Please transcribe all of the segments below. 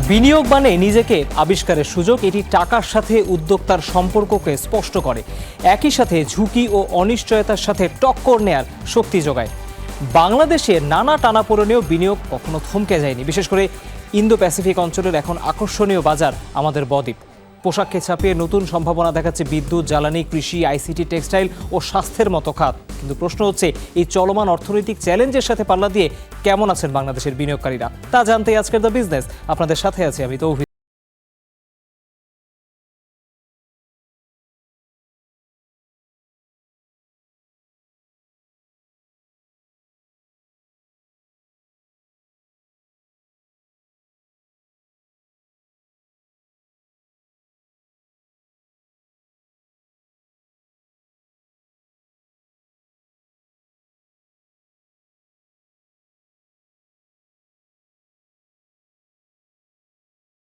বিনিয়োগ মানে নিজেকে আবিষ্কারের সুযোগ। এটি টাকার সাথে উদ্যোক্তার সম্পর্ককে স্পষ্ট করে, একই সাথে ঝুঁকি ও অনিশ্চয়তার সাথে টক্কর নেয়ার শক্তি যোগায়। বাংলাদেশে নানা টানাপোড়েনেও বিনিয়োগ কখনো থমকে যায়নি। বিশেষ করে ইন্দো প্যাসিফিক অঞ্চলের এখন আকর্ষণীয় বাজার আমাদের বদ্বীপ। পোশাককে ছাপিয়ে নতুন সম্ভাবনা দেখাচ্ছে বিদ্যুৎ, জ্বালানি, কৃষি, আইসিটি, টেক্সটাইল ও স্বাস্থ্যের মতো খাত। কিন্তু প্রশ্ন হচ্ছে, এই চলমান অর্থনৈতিক চ্যালেঞ্জের সাথে পাল্লা দিয়ে কেমন আছেন বাংলাদেশের বিনিয়োগকারীরা? তা জানতে আজকের দ্য বিজনেস আপনাদের সাথে আছি আমি তৌহিদ।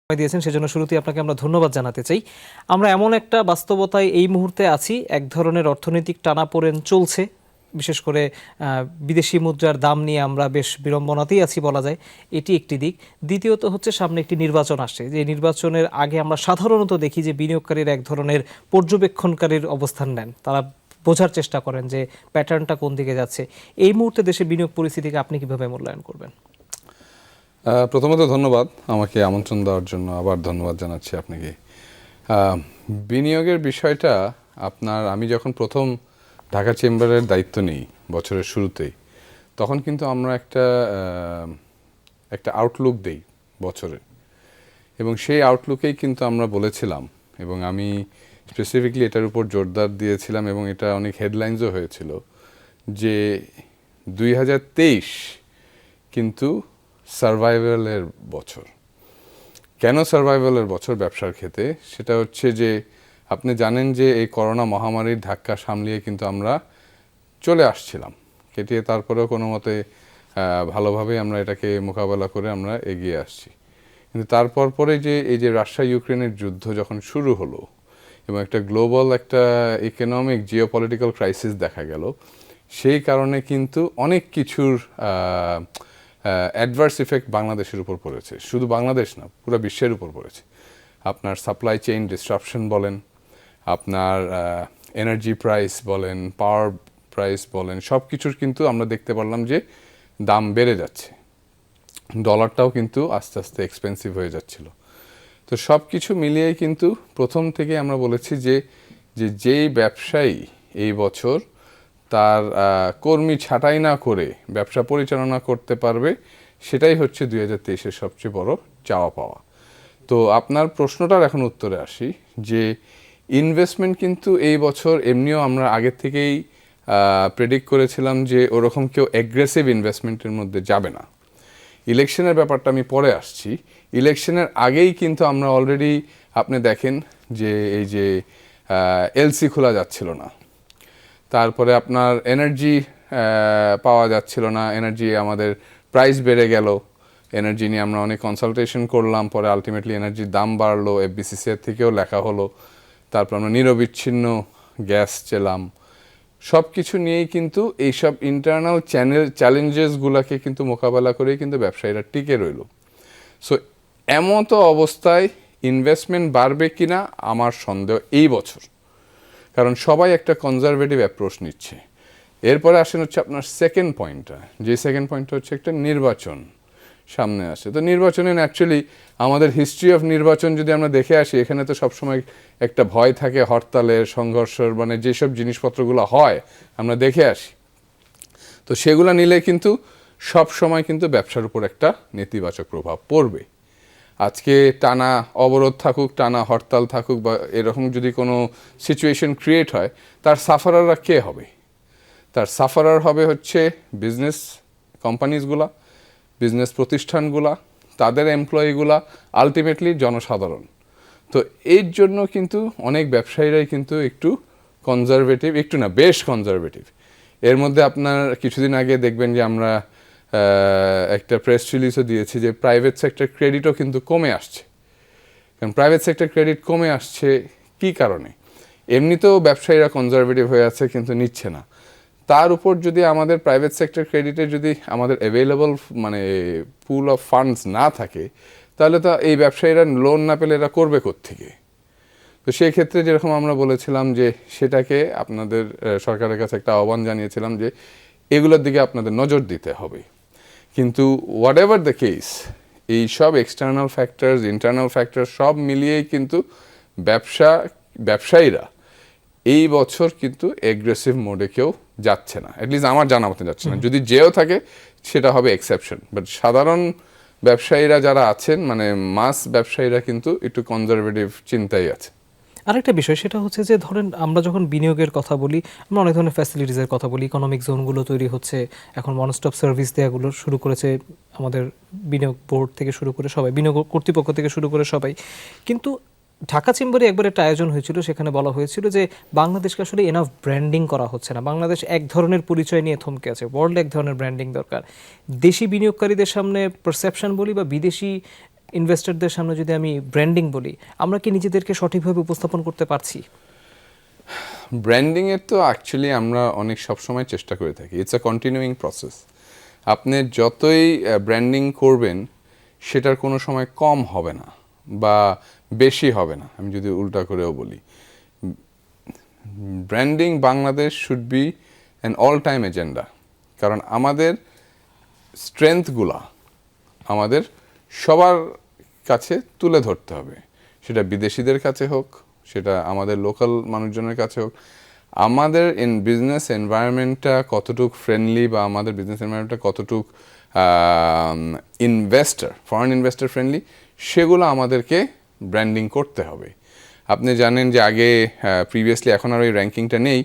দিয়েছেন সেজন্য শুরুতেই আপনাকে আমরা ধন্যবাদ জানাতে চাই। আমরা এমন একটা বাস্তবতায় এই মুহূর্তে আছি, এক ধরনের অর্থনৈতিক টানাপোড়েন চলছে। বিশেষ করে বিদেশি মুদ্রার দাম নিয়ে আমরা বেশ বিড়ম্বনাতেই আছি বলা যায়, এটি একটি দিক। দ্বিতীয়ত হচ্ছে, সামনে একটি নির্বাচন আসছে, যে নির্বাচনের আগে আমরা সাধারণত দেখি যে বিনিয়োগকারীরা এক ধরনের পর্যবেক্ষণকারীর অবস্থান নেন। তারা বোঝার চেষ্টা করেন যে প্যাটার্নটা কোন দিকে যাচ্ছে। এই মুহূর্তে দেশের বিনিয়োগ পরিস্থিতিকে আপনি কিভাবে মূল্যায়ন করবেন? প্রথমত ধন্যবাদ আমাকে আমন্ত্রণ দেওয়ার জন্য, আবার ধন্যবাদ জানাচ্ছি আপনাকে। বিনিয়োগের বিষয়টা আমি যখন প্রথম ঢাকা চেম্বারের দায়িত্ব নিই বছরের শুরুতেই, তখন কিন্তু আমরা একটা আউটলুক দেই বছরের, এবং সেই আউটলুকেই কিন্তু আমরা বলেছিলাম, এবং আমি স্পেসিফিকলি এটার উপর জোরদার দিয়েছিলাম, এবং এটা অনেক হেডলাইন্সও হয়েছিল, যে 2023 কিন্তু সার্ভাইভালের বছর। কেন সার্ভাইভালের বছর ব্যবসার ক্ষেত্রে? সেটা হচ্ছে যে আপনি জানেন যে এই করোনা মহামারীর ধাক্কা সামলিয়ে কিন্তু আমরা চলে আসছিলাম, কেটিয়ে তারপরেও কোনো মতে ভালোভাবেই আমরা এটাকে মোকাবেলা করে আমরা এগিয়ে আসছি। কিন্তু তারপর পরে এই যে রাশিয়া ইউক্রেনের যুদ্ধ যখন শুরু হলো, এবং একটা গ্লোবাল একটা ইকোনমিক জিওপলিটিক্যাল ক্রাইসিস দেখা গেল, সেই কারণে কিন্তু অনেক কিছুর অ্যাডভার্স ইফেক্ট বাংলাদেশের উপর পড়েছে। শুধু বাংলাদেশ না, পুরো বিশ্বের উপর পড়েছে। আপনার সাপ্লাই চেইন ডিসরাপশন বলেন, আপনার এনার্জি প্রাইস বলেন, পাওয়ার প্রাইস বলেন, সব কিছুর কিন্তু আমরা দেখতে পারলাম যে দাম বেড়ে যাচ্ছে। ডলারটাও কিন্তু আস্তে আস্তে এক্সপেন্সিভ হয়ে যাচ্ছিল। তো সব কিছু মিলিয়েই কিন্তু প্রথম থেকে আমরা বলেছি যে যেই ব্যবসায়ী এই বছর তার কর্মী ছাঁটাই না করে ব্যবসা পরিচালনা করতে পারবে, সেটাই হচ্ছে 2023-এর সবচেয়ে বড় চাওয়া পাওয়া। তো আপনার প্রশ্নটার এখন উত্তরে আসি, যে ইনভেস্টমেন্ট কিন্তু এই বছর এমনিও আমরা আগের থেকেই প্রেডিক্ট করেছিলাম যে ওরকম কেউ অ্যাগ্রেসিভ ইনভেস্টমেন্টের মধ্যে যাবে না। ইলেকশনের ব্যাপারটা আমি পরে আসছি। ইলেকশনের আগেই কিন্তু আমরা অলরেডি আপনি দেখেন যে এই যে এলসি খোলা যাচ্ছিল না, তারপরে আপনার এনার্জি পাওয়া যাচ্ছিল না, এনার্জি আমাদের প্রাইস বেড়ে গেল। এনার্জি নিয়ে আমরা অনেক কনসালটেশন করলাম, পরে আলটিমেটলি এনার্জির দাম বাড়লো, এফবিসিসিআর থেকেও লেখা হলো, তারপর আমরা নিরবিচ্ছিন্ন গ্যাস চেলাম। সব কিছু নিয়েই কিন্তু এইসব ইন্টারনাল চ্যালেঞ্জেসগুলোকে কিন্তু মোকাবেলা করেই কিন্তু ব্যবসায়ীরা টিকে রইল। সো এমন তো অবস্থায় ইনভেস্টমেন্ট বাড়বে কিনা আমার সন্দেহ এই বছর, কারণ সবাই একটা কনজারভেটিভ অ্যাপ্রোচ নিচ্ছে। এরপরে আসেন হচ্ছে আপনার সেকেন্ড পয়েন্টটা, যে সেকেন্ড পয়েন্টটা হচ্ছে একটা নির্বাচন সামনে আসে। তো নির্বাচনে ন্যাচুরালি আমাদের হিস্ট্রি অফ নির্বাচন যদি আমরা দেখে আসি, এখানে তো সবসময় একটা ভয় থাকে হরতালের, সংঘর্ষের, মানে যেসব জিনিসপত্রগুলো হয় আমরা দেখে আসি। তো সেগুলো নিলে কিন্তু সব সময় কিন্তু ব্যবসার উপর একটা নেতিবাচক প্রভাব পড়বে। আজকে টানা অবরোধ থাকুক, টানা হরতাল থাকুক, বা এরকম যদি কোনো সিচুয়েশন ক্রিয়েট হয়, তার সাফারাররা কে হবে? তার সাফারার হবে হচ্ছে বিজনেস কোম্পানিজগুলা, বিজনেস প্রতিষ্ঠানগুলা, তাদের এমপ্লয়িগুলা, আলটিমেটলি জনসাধারণ। তো এর জন্য কিন্তু অনেক ব্যবসায়ীরাই কিন্তু একটু কনজারভেটিভ, একটু না বেশ কনজারভেটিভ। এর মধ্যে আপনার কিছুদিন আগে দেখবেন যে আমরা একটা প্রেস রিলিজও দিয়েছি যে প্রাইভেট সেক্টর ক্রেডিটও কিন্তু কমে আসছে। কারণ প্রাইভেট সেক্টর ক্রেডিট কমে আসছে কী কারণে? এমনিতেও ব্যবসায়ীরা কনজারভেটিভ হয়ে আছে, কিন্তু নিচ্ছে না। তার উপর যদি আমাদের প্রাইভেট সেক্টর ক্রেডিটে যদি আমাদের অ্যাভেলেবল মানে পুল অফ ফান্ডস না থাকে, তাহলে তো এই ব্যবসায়ীরা লোন না পেলে এরা করবে কোত্থেকে? তো সেই ক্ষেত্রে যেরকম আমরা বলেছিলাম যে সেটাকে আপনাদের সরকারের কাছে একটা আহ্বান জানিয়েছিলাম যে এগুলোর দিকে আপনাদের নজর দিতে হবে। কিন্তু হোয়াট এভার দ্য কেস, এই সব এক্সটার্নাল ফ্যাক্টরস, ইন্টারনাল ফ্যাক্টর সব মিলিয়েই কিন্তু ব্যবসায়ীরা এই বছর কিন্তু এগ্রেসিভ মোডে কেউ যাচ্ছে না, অ্যাটলিস্ট আমার জানা মতে যাচ্ছে না। যদি যেও থাকে সেটা হবে এক্সেপশন, বাট সাধারণ ব্যবসায়ীরা যারা আছেন, মানে মাস ব্যবসায়ীরা কিন্তু একটু কনজারভেটিভ চিন্তাই আছে। আরেকটা বিষয় সেটা হচ্ছে যে ধরেন আমরা যখন বিনিয়োগের কথা বলি, আমরা অনেক ধরনের ফ্যাসিলিটিসের কথা বলি, ইকোনমিক জোনগুলো তৈরি হচ্ছে, এখন ওয়ান স্টপ সার্ভিস দেওয়াগুলো শুরু করেছে আমাদের বিনিয়োগ বোর্ড থেকে শুরু করে সবাই, বিনিয়োগ কর্তৃপক্ষ থেকে শুরু করে সবাই। কিন্তু ঢাকা চেম্বারে একবার একটা আয়োজন হয়েছিল, সেখানে বলা হয়েছিল যে বাংলাদেশকে আসলে এনাফ ব্র্যান্ডিং করা হচ্ছে না, বাংলাদেশ এক ধরনের পরিচয় নিয়ে থমকে আছে, ওয়ার্ল্ডে এক ধরনের ব্র্যান্ডিং দরকার। দেশি বিনিয়োগকারীদের সামনে পারসেপশন বলি বা বিদেশি ইনভেস্টরদের সামনে যদি আমি ব্র্যান্ডিং বলি, আমরা কি নিজেদেরকে সঠিকভাবে উপস্থাপন করতে পারছি? ব্র্যান্ডিংয়ের তো অ্যাকচুয়ালি আমরা অনেক সবসময় চেষ্টা করে থাকি, ইটস আ কন্টিনিউইং প্রসেস। আপনি যতই ব্র্যান্ডিং করবেন সেটার কোনো সময় কম হবে না বা বেশি হবে না। আমি যদি উল্টা করেও বলি, branding Bangladesh should be an all time agenda, কারণ আমাদের স্ট্রেংথগুলা আমাদের সবার কাছে তুলে ধরতে হবে, সেটা বিদেশিদের কাছে হোক, সেটা আমাদের লোকাল মানুষজনের কাছে হোক। আমাদের বিজনেস এনভায়রনমেন্টটা কতটুক ফ্রেন্ডলি বা আমাদের বিজনেস এনভায়রনমেন্টটা কতটুক ফরেন ইনভেস্টর ফ্রেন্ডলি, সেগুলো আমাদেরকে ব্র্যান্ডিং করতে হবে। আপনি জানেন যে আগে প্রিভিয়াসলি, এখন আর ওই র্যাঙ্কিংটা নেই,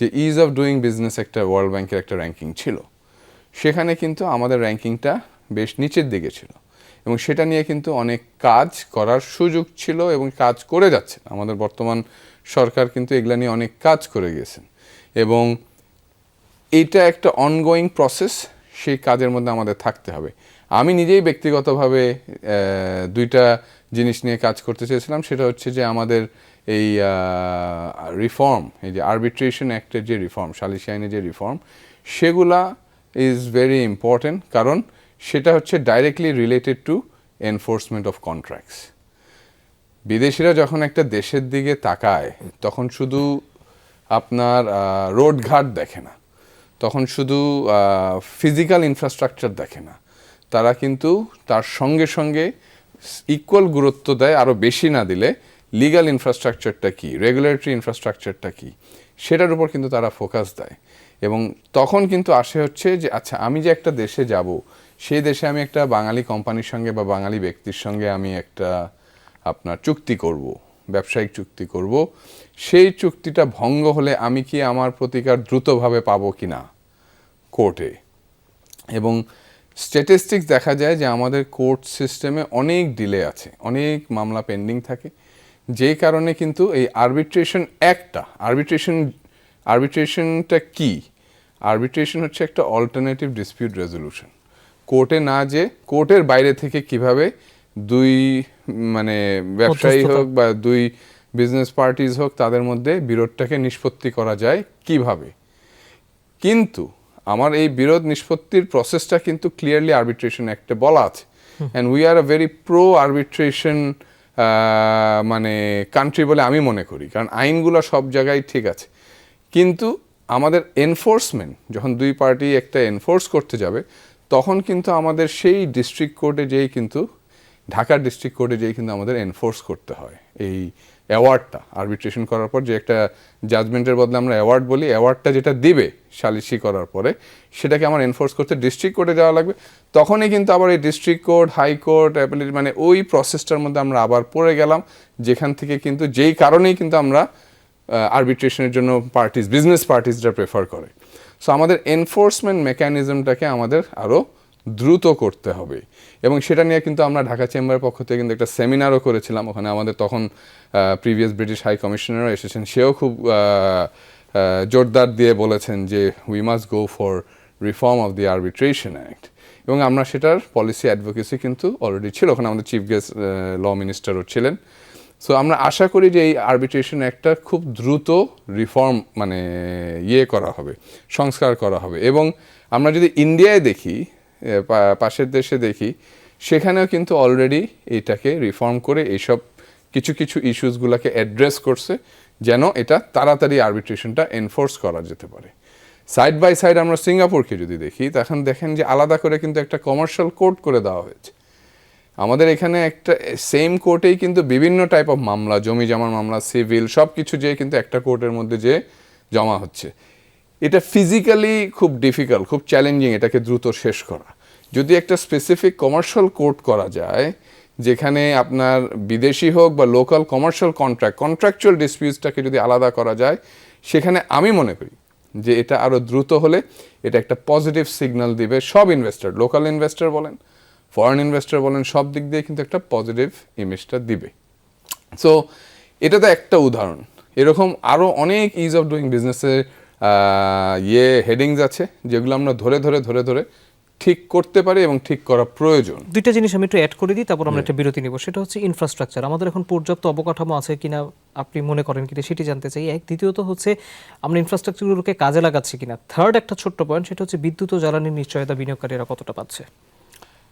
যে ইজ অফ ডুইং বিজনেস একটা ওয়ার্ল্ড ব্যাংকের একটা র্যাঙ্কিং ছিল, সেখানে কিন্তু আমাদের র্যাঙ্কিংটা বেশ নিচের দিকে ছিল এবং সেটা নিয়ে কিন্তু অনেক কাজ করার সুযোগ ছিল এবং কাজ করে যাচ্ছে। আমাদের বর্তমান সরকার কিন্তু এগুলা নিয়ে অনেক কাজ করে গেছেন এবং এইটা একটা অনগোয়িং প্রসেস, সেই কাজের মধ্যে আমাদের থাকতে হবে। আমি নিজেই ব্যক্তিগতভাবে দুইটা জিনিস নিয়ে কাজ করতে চেয়েছিলাম, সেটা হচ্ছে যে আমাদের এই রিফর্ম, এই যে আরবিট্রেশন অ্যাক্টের যে রিফর্ম, সালিসি আইনের যে রিফর্ম, সেগুলা ইজ ভেরি ইম্পর্টেন্ট, কারণ সেটা হচ্ছে directly related to enforcement of contracts. বিদেশিরা যখন একটা দেশের দিকে তাকায় তখন শুধু আপনার রোডঘাট দেখে না, তখন শুধু ফিজিক্যাল ইনফ্রাস্ট্রাকচার দেখে না, তারা কিন্তু তার সঙ্গে সঙ্গে ইকুয়াল গুরুত্ব দেয়, আরও বেশি না দিলে লিগ্যাল ইনফ্রাস্ট্রাকচারটা কী, রেগুলেটরি ইনফ্রাস্ট্রাকচারটা কী, সেটার উপর কিন্তু তারা ফোকাস দেয়। এবং তখন কিন্তু আসে হচ্ছে যে আচ্ছা, আমি যে একটা দেশে যাব, সেই দেশে আমি একটা বাঙালি কোম্পানির সঙ্গে বা বাঙালি ব্যক্তির সঙ্গে আমি একটা আপনার চুক্তি করব, ব্যবসায়িক চুক্তি করব, সেই চুক্তিটা ভঙ্গ হলে আমি কি আমার প্রতিকার দ্রুতভাবে পাবো কি না কোর্টে। এবং স্ট্যাটিস্টিক্স দেখা যায় যে আমাদের কোর্ট সিস্টেমে অনেক ডিলে আছে, অনেক মামলা পেন্ডিং থাকে, যেই কারণে কিন্তু এই আরবিট্রেশনটা কি? আরবিট্রেশন হচ্ছে একটা অল্টারনেটিভ ডিসপিউট রেজলিউশন। কোর্টে না যে কোর্টের বাইরে থেকে কিভাবে দুই মানে ব্যবসায়ী হোক বা দুই বিজনেস পার্টিজ হোক, তাদের মধ্যে বিরোধটাকে নিষ্পত্তি করা যায় কিভাবে। কিন্তু আমার এই বিরোধ নিষ্পত্তির প্রসেসটা কিন্তু ক্লিয়ারলি আরবিট্রেশন অ্যাক্টে বলা আছে, and we are a very pro arbitration মানে কান্ট্রি বলে আমি মনে করি, কারণ আইনগুলো সব জায়গায় ঠিক আছে। কিন্তু আমাদের এনফোর্সমেন্ট, যখন দুই পার্টি একটা এনফোর্স করতে যাবে, তখন কিন্তু আমাদের সেই ডিস্ট্রিক্ট কোর্টে যেই কিন্তু ঢাকার ডিস্ট্রিক্ট কোর্টে যেই কিন্তু আমাদের এনফোর্স করতে হয় এই অ্যাওয়ার্ডটা। আরবিট্রেশন করার পর যে একটা জাজমেন্টের বদলে আমরা অ্যাওয়ার্ড বলি, অ্যাওয়ার্ডটা যেটা দিবে সালিসি করার পরে, সেটাকে আমার এনফোর্স করতে ডিস্ট্রিক্ট কোর্টে যাওয়া লাগবে। তখনই কিন্তু আবার এই ডিস্ট্রিক্ট কোর্ট, হাইকোর্ট, অ্যাপিলেট, মানে ওই প্রসেসটার মধ্যে আমরা আবার পড়ে গেলাম, যেখান থেকে কিন্তু যেই কারণেই কিন্তু আমরা আরবিট্রেশনের জন্য বিজনেস পার্টিসরা প্রেফার করে। সো আমাদের এনফোর্সমেন্ট মেকানিজমটাকে আমাদের আরও দ্রুত করতে হবে এবং সেটা নিয়ে কিন্তু আমরা ঢাকা চেম্বারের পক্ষ থেকে কিন্তু একটা সেমিনারও করেছিলাম। ওখানে আমাদের তখন প্রিভিয়াস ব্রিটিশ হাই কমিশনারও এসেছেন, সেও খুব জোরদার দিয়ে বলেছেন যে we must go for reform of the arbitration act, এবং আমরা সেটার পলিসি অ্যাডভোকেসি কিন্তু অলরেডি ছিল, ওখানে আমাদের চিফ গেস্ট ল মিনিস্টারও ছিলেন। সো আমরা আশা করি যে এই আরবিট্রেশন অ্যাক্টটা খুব দ্রুত রিফর্ম মানে করা হবে, সংস্কার করা হবে। এবং আমরা যদি ইন্ডিয়ায় দেখি, পাশের দেশে দেখি, সেখানেও কিন্তু অলরেডি এটাকে রিফর্ম করে এইসব কিছু কিছু ইস্যুসগুলোকে অ্যাড্রেস করছে যেন এটা তাড়াতাড়ি আরবিট্রেশনটা এনফোর্স করা যেতে পারে। সাইড বাই সাইড আমরা সিঙ্গাপুরকে যদি দেখি তখন দেখেন যে আলাদা করে কিন্তু একটা কমার্শিয়াল কোর্ট করে দেওয়া হয়েছে। আমাদের এখানে একটা সেম কোর্টেই কিন্তু বিভিন্ন টাইপ অফ মামলা, জমি জমার মামলা, সিভিল, সব কিছু যে কিন্তু একটা কোর্টের মধ্যে যে জমা হচ্ছে। এটা ফিজিক্যালি খুব ডিফিকাল্ট, খুব চ্যালেঞ্জিং এটাকে দ্রুত শেষ করা। যদি একটা স্পেসিফিক কমার্শিয়াল কোর্ট করা যায় যেখানে আপনার বিদেশি হোক বা লোকাল কমার্শিয়াল কন্ট্রাকচুয়াল ডিসপিউটসটাকে যদি আলাদা করা যায়, সেখানে আমি মনে করি যে এটা আরও দ্রুত হলে এটা একটা পজিটিভ সিগন্যাল দিবে সব ইনভেস্টর, লোকাল ইনভেস্টর বলেন, ফরেন ইনভেস্টর বলেন, সব দিক দিয়ে কিন্তু একটা পজিটিভ ইমেজটা দিবে। সো এটা তো একটা উদাহরণ, এরকম আরও অনেক ইজ অফ ডুইং বিজনেসের হেডিংস আছে যেগুলো আমরা ধরে ধরে ঠিক করতে পারি এবং ঠিক করা প্রয়োজন। দুইটা জিনিস আমি একটু অ্যাড করে দিই, তারপর আমরা একটা বিরতি নিব। সেটা হচ্ছে ইনফ্রাস্ট্রাকচার, আমাদের এখন পর্যাপ্ত অবকাঠামো আছে কিনা আপনি মনে করেন কিনা সেটি জানতে চাই। দ্বিতীয়ত হচ্ছে আমরা ইনফ্রাস্ট্রাকচারগুলোকে কাজে লাগাচ্ছি কিনা। থার্ড একটা ছোট্ট পয়েন্ট, সেটা হচ্ছে বিদ্যুৎ ও জ্বালানির নিশ্চয়তা বিনিয়োগকারীরা কতটা পাচ্ছে।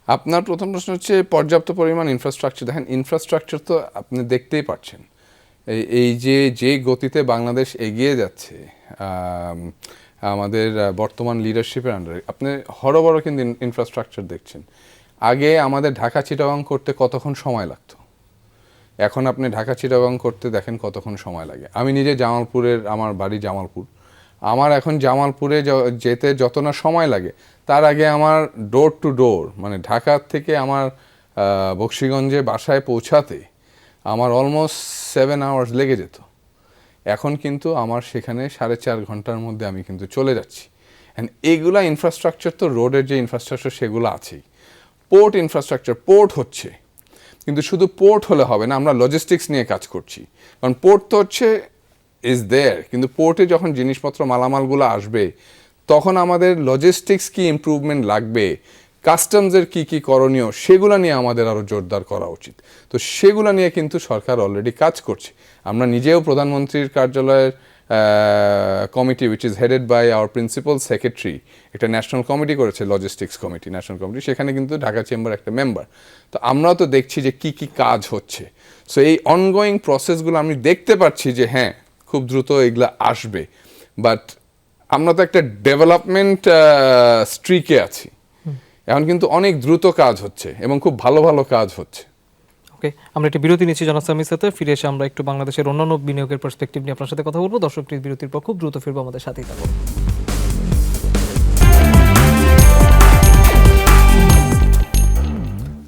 আপনার প্রথম প্রশ্ন হচ্ছে পর্যাপ্ত পরিমাণ ইনফ্রাস্ট্রাকচার। দেখেন ইনফ্রাস্ট্রাকচার তো আপনি দেখতেই পাচ্ছেন এই যে গতিতে বাংলাদেশ এগিয়ে যাচ্ছে আমাদের বর্তমান লিডারশিপের আন্ডারে, আপনি বড় কিন্তু ইনফ্রাস্ট্রাকচার দেখছেন। আগে আমাদের ঢাকা চিটাগাং করতে কতক্ষণ সময় লাগতো, এখন আপনি ঢাকা চিটাগাং করতে দেখেন কতক্ষণ সময় লাগে। আমি নিজে জামালপুরের, আমার বাড়ি জামালপুর, আমার এখন জামালপুরে যেতে যত না সময় লাগে তার আগে আমার ডোর টু ডোর মানে ঢাকা থেকে আমার বক্সিগঞ্জে বাসায় পৌঁছাতে আমার অলমোস্ট 7 আওয়ার্স লেগে যেত। এখন কিন্তু আমার সেখানে 4.5 ঘন্টার মধ্যে আমি কিন্তু চলে যাচ্ছি। অ্যান্ড এইগুলা ইনফ্রাস্ট্রাকচার তো রোডের যে ইনফ্রাস্ট্রাকচার সেগুলো আছেই। পোর্ট ইনফ্রাস্ট্রাকচার, পোর্ট হচ্ছে, কিন্তু শুধু পোর্ট হলে হবে না, আমরা লজিস্টিক্স নিয়ে কাজ করছি। কারণ পোর্ট তো হচ্ছে ইজ দেয়ার, কিন্তু পোর্টে যখন জিনিসপত্র মালামালগুলো আসবে তখন আমাদের লজিস্টিক্স কি ইমপ্রুভমেন্ট লাগবে, কাস্টমসের কি করণীয়, সেগুলো নিয়ে আমাদের আরও জোরদার করা উচিত। তো সেগুলো নিয়ে কিন্তু সরকার অলরেডি কাজ করছে। আমরা নিজেও প্রধানমন্ত্রীর কার্যালয়ের committee which is headed by our principal secretary একটা ন্যাশনাল কমিটি করেছে, লজিস্টিক্স কমিটি, ন্যাশনাল কমিটি, সেখানে কিন্তু ঢাকা চেম্বার একটা মেম্বার। তো আমরাও তো দেখছি যে কি কাজ হচ্ছে। সো এই অনগোয়িং প্রসেসগুলো আমি দেখতে পাচ্ছি যে হ্যাঁ খুব দ্রুত এগুলো আসবে, বাট আমরা তো একটা ডেভেলপমেন্ট স্ট্রিকে আছি। এখন কিন্তু অনেক দ্রুত কাজ হচ্ছে এবং খুব ভালো ভালো কাজ হচ্ছে। ওকে, আমরা একটি বিরতি নিচ্ছি জনাব সামির সাথে। ফিরে এসে আমরা একটু বাংলাদেশের অন্যান্য বিনিয়োগের পার্সপেক্টিভ নিয়ে আপনার সাথে কথা বলবো। দর্শকটির বিরতির পর খুব দ্রুত ফিরবো, আমাদের সাথেই থাকুন।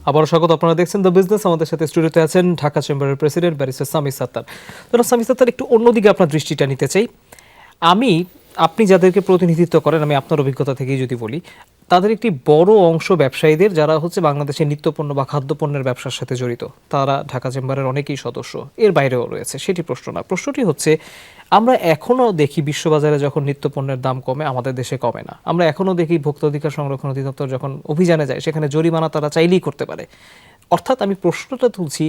আবারও স্বাগত, আপনারা দেখছেন দ্য বিজনেস। আমাদের সাথে স্টুডিওতে আছেন ঢাকা চেম্বারের প্রেসিডেন্ট ব্যারিস্টার সামির সাত্তার। জনাব সামির সাত্তার, একটু অন্যদিকে আপনার দৃষ্টিটা নিতে চাই। আপনি যাদেরকে প্রতিনিধিত্ব করেন, আমি আপনার অভিজ্ঞতা থেকেই যদি বলি, তাদের একটি বড় অংশ ব্যবসায়ীদের যারা হচ্ছে বাংলাদেশের নিত্যপণ্য বা খাদ্যপণ্যের ব্যবসার সাথে জড়িত, তারা ঢাকা চেম্বারের অনেকেই সদস্য, এর বাইরেও রয়েছে। সেটি প্রশ্ন না, প্রশ্নটি হচ্ছে আমরা এখনও দেখি বিশ্ববাজারে যখন নিত্যপণ্যের দাম কমে, আমাদের দেশে কমে না। আমরা এখনও দেখি ভোক্তা অধিকার সংরক্ষণ অধিদপ্তর যখন অভিযানে যায় সেখানে জরিমানা তারা চাইলেই করতে পারে। অর্থাৎ আমি প্রশ্নটা তুলছি,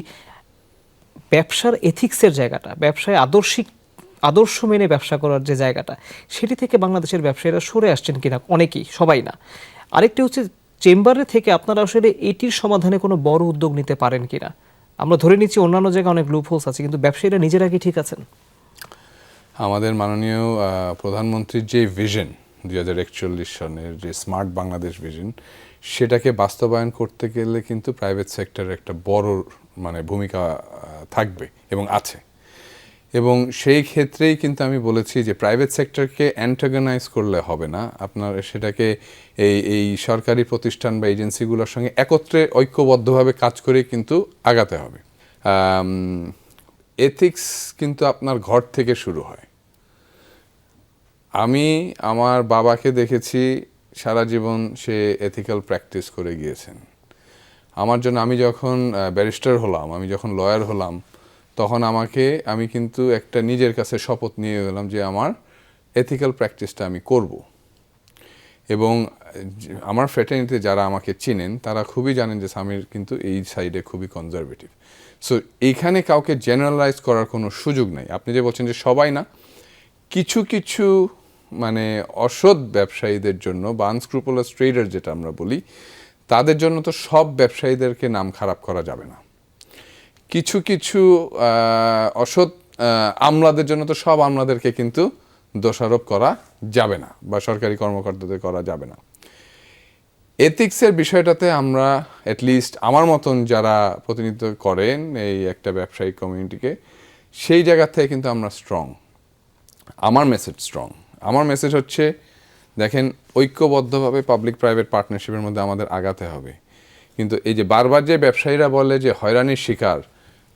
ব্যবসার এথিক্সের জায়গাটা, ব্যবসায় আদর্শ মেনে ব্যবসা করার যে জায়গাটা, সেটি থেকে বাংলাদেশের ব্যবসায়ীরা সরে আসছেন কিনা, অনেকেই, সবাই না। আরেকটি হচ্ছে চেম্বারে থেকে আপনারা আসলে এটির সমাধানে কোনো বড় উদ্যোগ নিতে পারেন কিনা। আমরা ধরে নিচ্ছি অন্যান্য জায়গায় অনেক লুপহোলস আছে, কিন্তু ব্যবসায়ীরা নিজেরা কি ঠিক আছেন? আমাদের মাননীয় প্রধানমন্ত্রীর যে ভিশন 2041 সনের যে স্মার্ট বাংলাদেশ ভিশন, সেটাকে বাস্তবায়ন করতে গেলে কিন্তু প্রাইভেট সেক্টরের একটা বড় ভূমিকা থাকবে এবং আছে। এবং সেই ক্ষেত্রেই কিন্তু আমি বলেছি যে প্রাইভেট সেক্টরকে অ্যান্টাগনাইজ করলে হবে না, আপনার সেটাকে এই সরকারি প্রতিষ্ঠান বা এজেন্সিগুলোর সঙ্গে একত্রে ঐক্যবদ্ধভাবে কাজ করে কিন্তু আগাতে হবে। এথিক্স কিন্তু আপনার ঘর থেকে শুরু হয়। আমি আমার বাবাকে দেখেছি সারা জীবন সে এথিক্যাল প্র্যাকটিস করে গিয়েছেন। আমার জন্য আমি যখন ব্যারিস্টার হলাম, আমি যখন লয়ার হলাম, তখন আমি কিন্তু একটা নিজের কাছে শপথ নিয়ে গেলাম যে আমার এথিক্যাল প্র্যাকটিসটা আমি করব। এবং আমার ফ্র্যাটার্নিটিতে যারা আমাকে চিনেন তারা খুবই জানেন যে সামির কিন্তু এই সাইডে খুবই কনজারভেটিভ। সো এইখানে কাউকে জেনারেলাইজ করার কোনো সুযোগ নাই। আপনি যে বলছেন যে সবাই না, কিছু কিছু অসৎ ব্যবসায়ীদের জন্য বা আনস্ক্রুপুলাস ট্রেডার যেটা আমরা বলি, তাদের জন্য তো সব ব্যবসায়ীদেরকে নাম খারাপ করা যাবে না। কিছু কিছু অসৎ আমলাদের জন্য তো সব আমলাদেরকে কিন্তু দোষারোপ করা যাবে না, বা সরকারি কর্মকর্তাদের করা যাবে না। এথিক্সের বিষয়টাতে আমরা অ্যাটলিস্ট আমার মতন যারা প্রতিনিধিত্ব করেন এই একটা ব্যবসায়িক কমিউনিটিকে, সেই জায়গা থেকে কিন্তু আমরা স্ট্রং। আমার মেসেজ স্ট্রং। আমার মেসেজ হচ্ছে, দেখেন, ঐক্যবদ্ধভাবে পাবলিক প্রাইভেট পার্টনারশিপের মধ্যে আমাদের আগাতে হবে। কিন্তু এই যে বারবার যে ব্যবসায়ীরা বলে যে হয়রানির শিকার,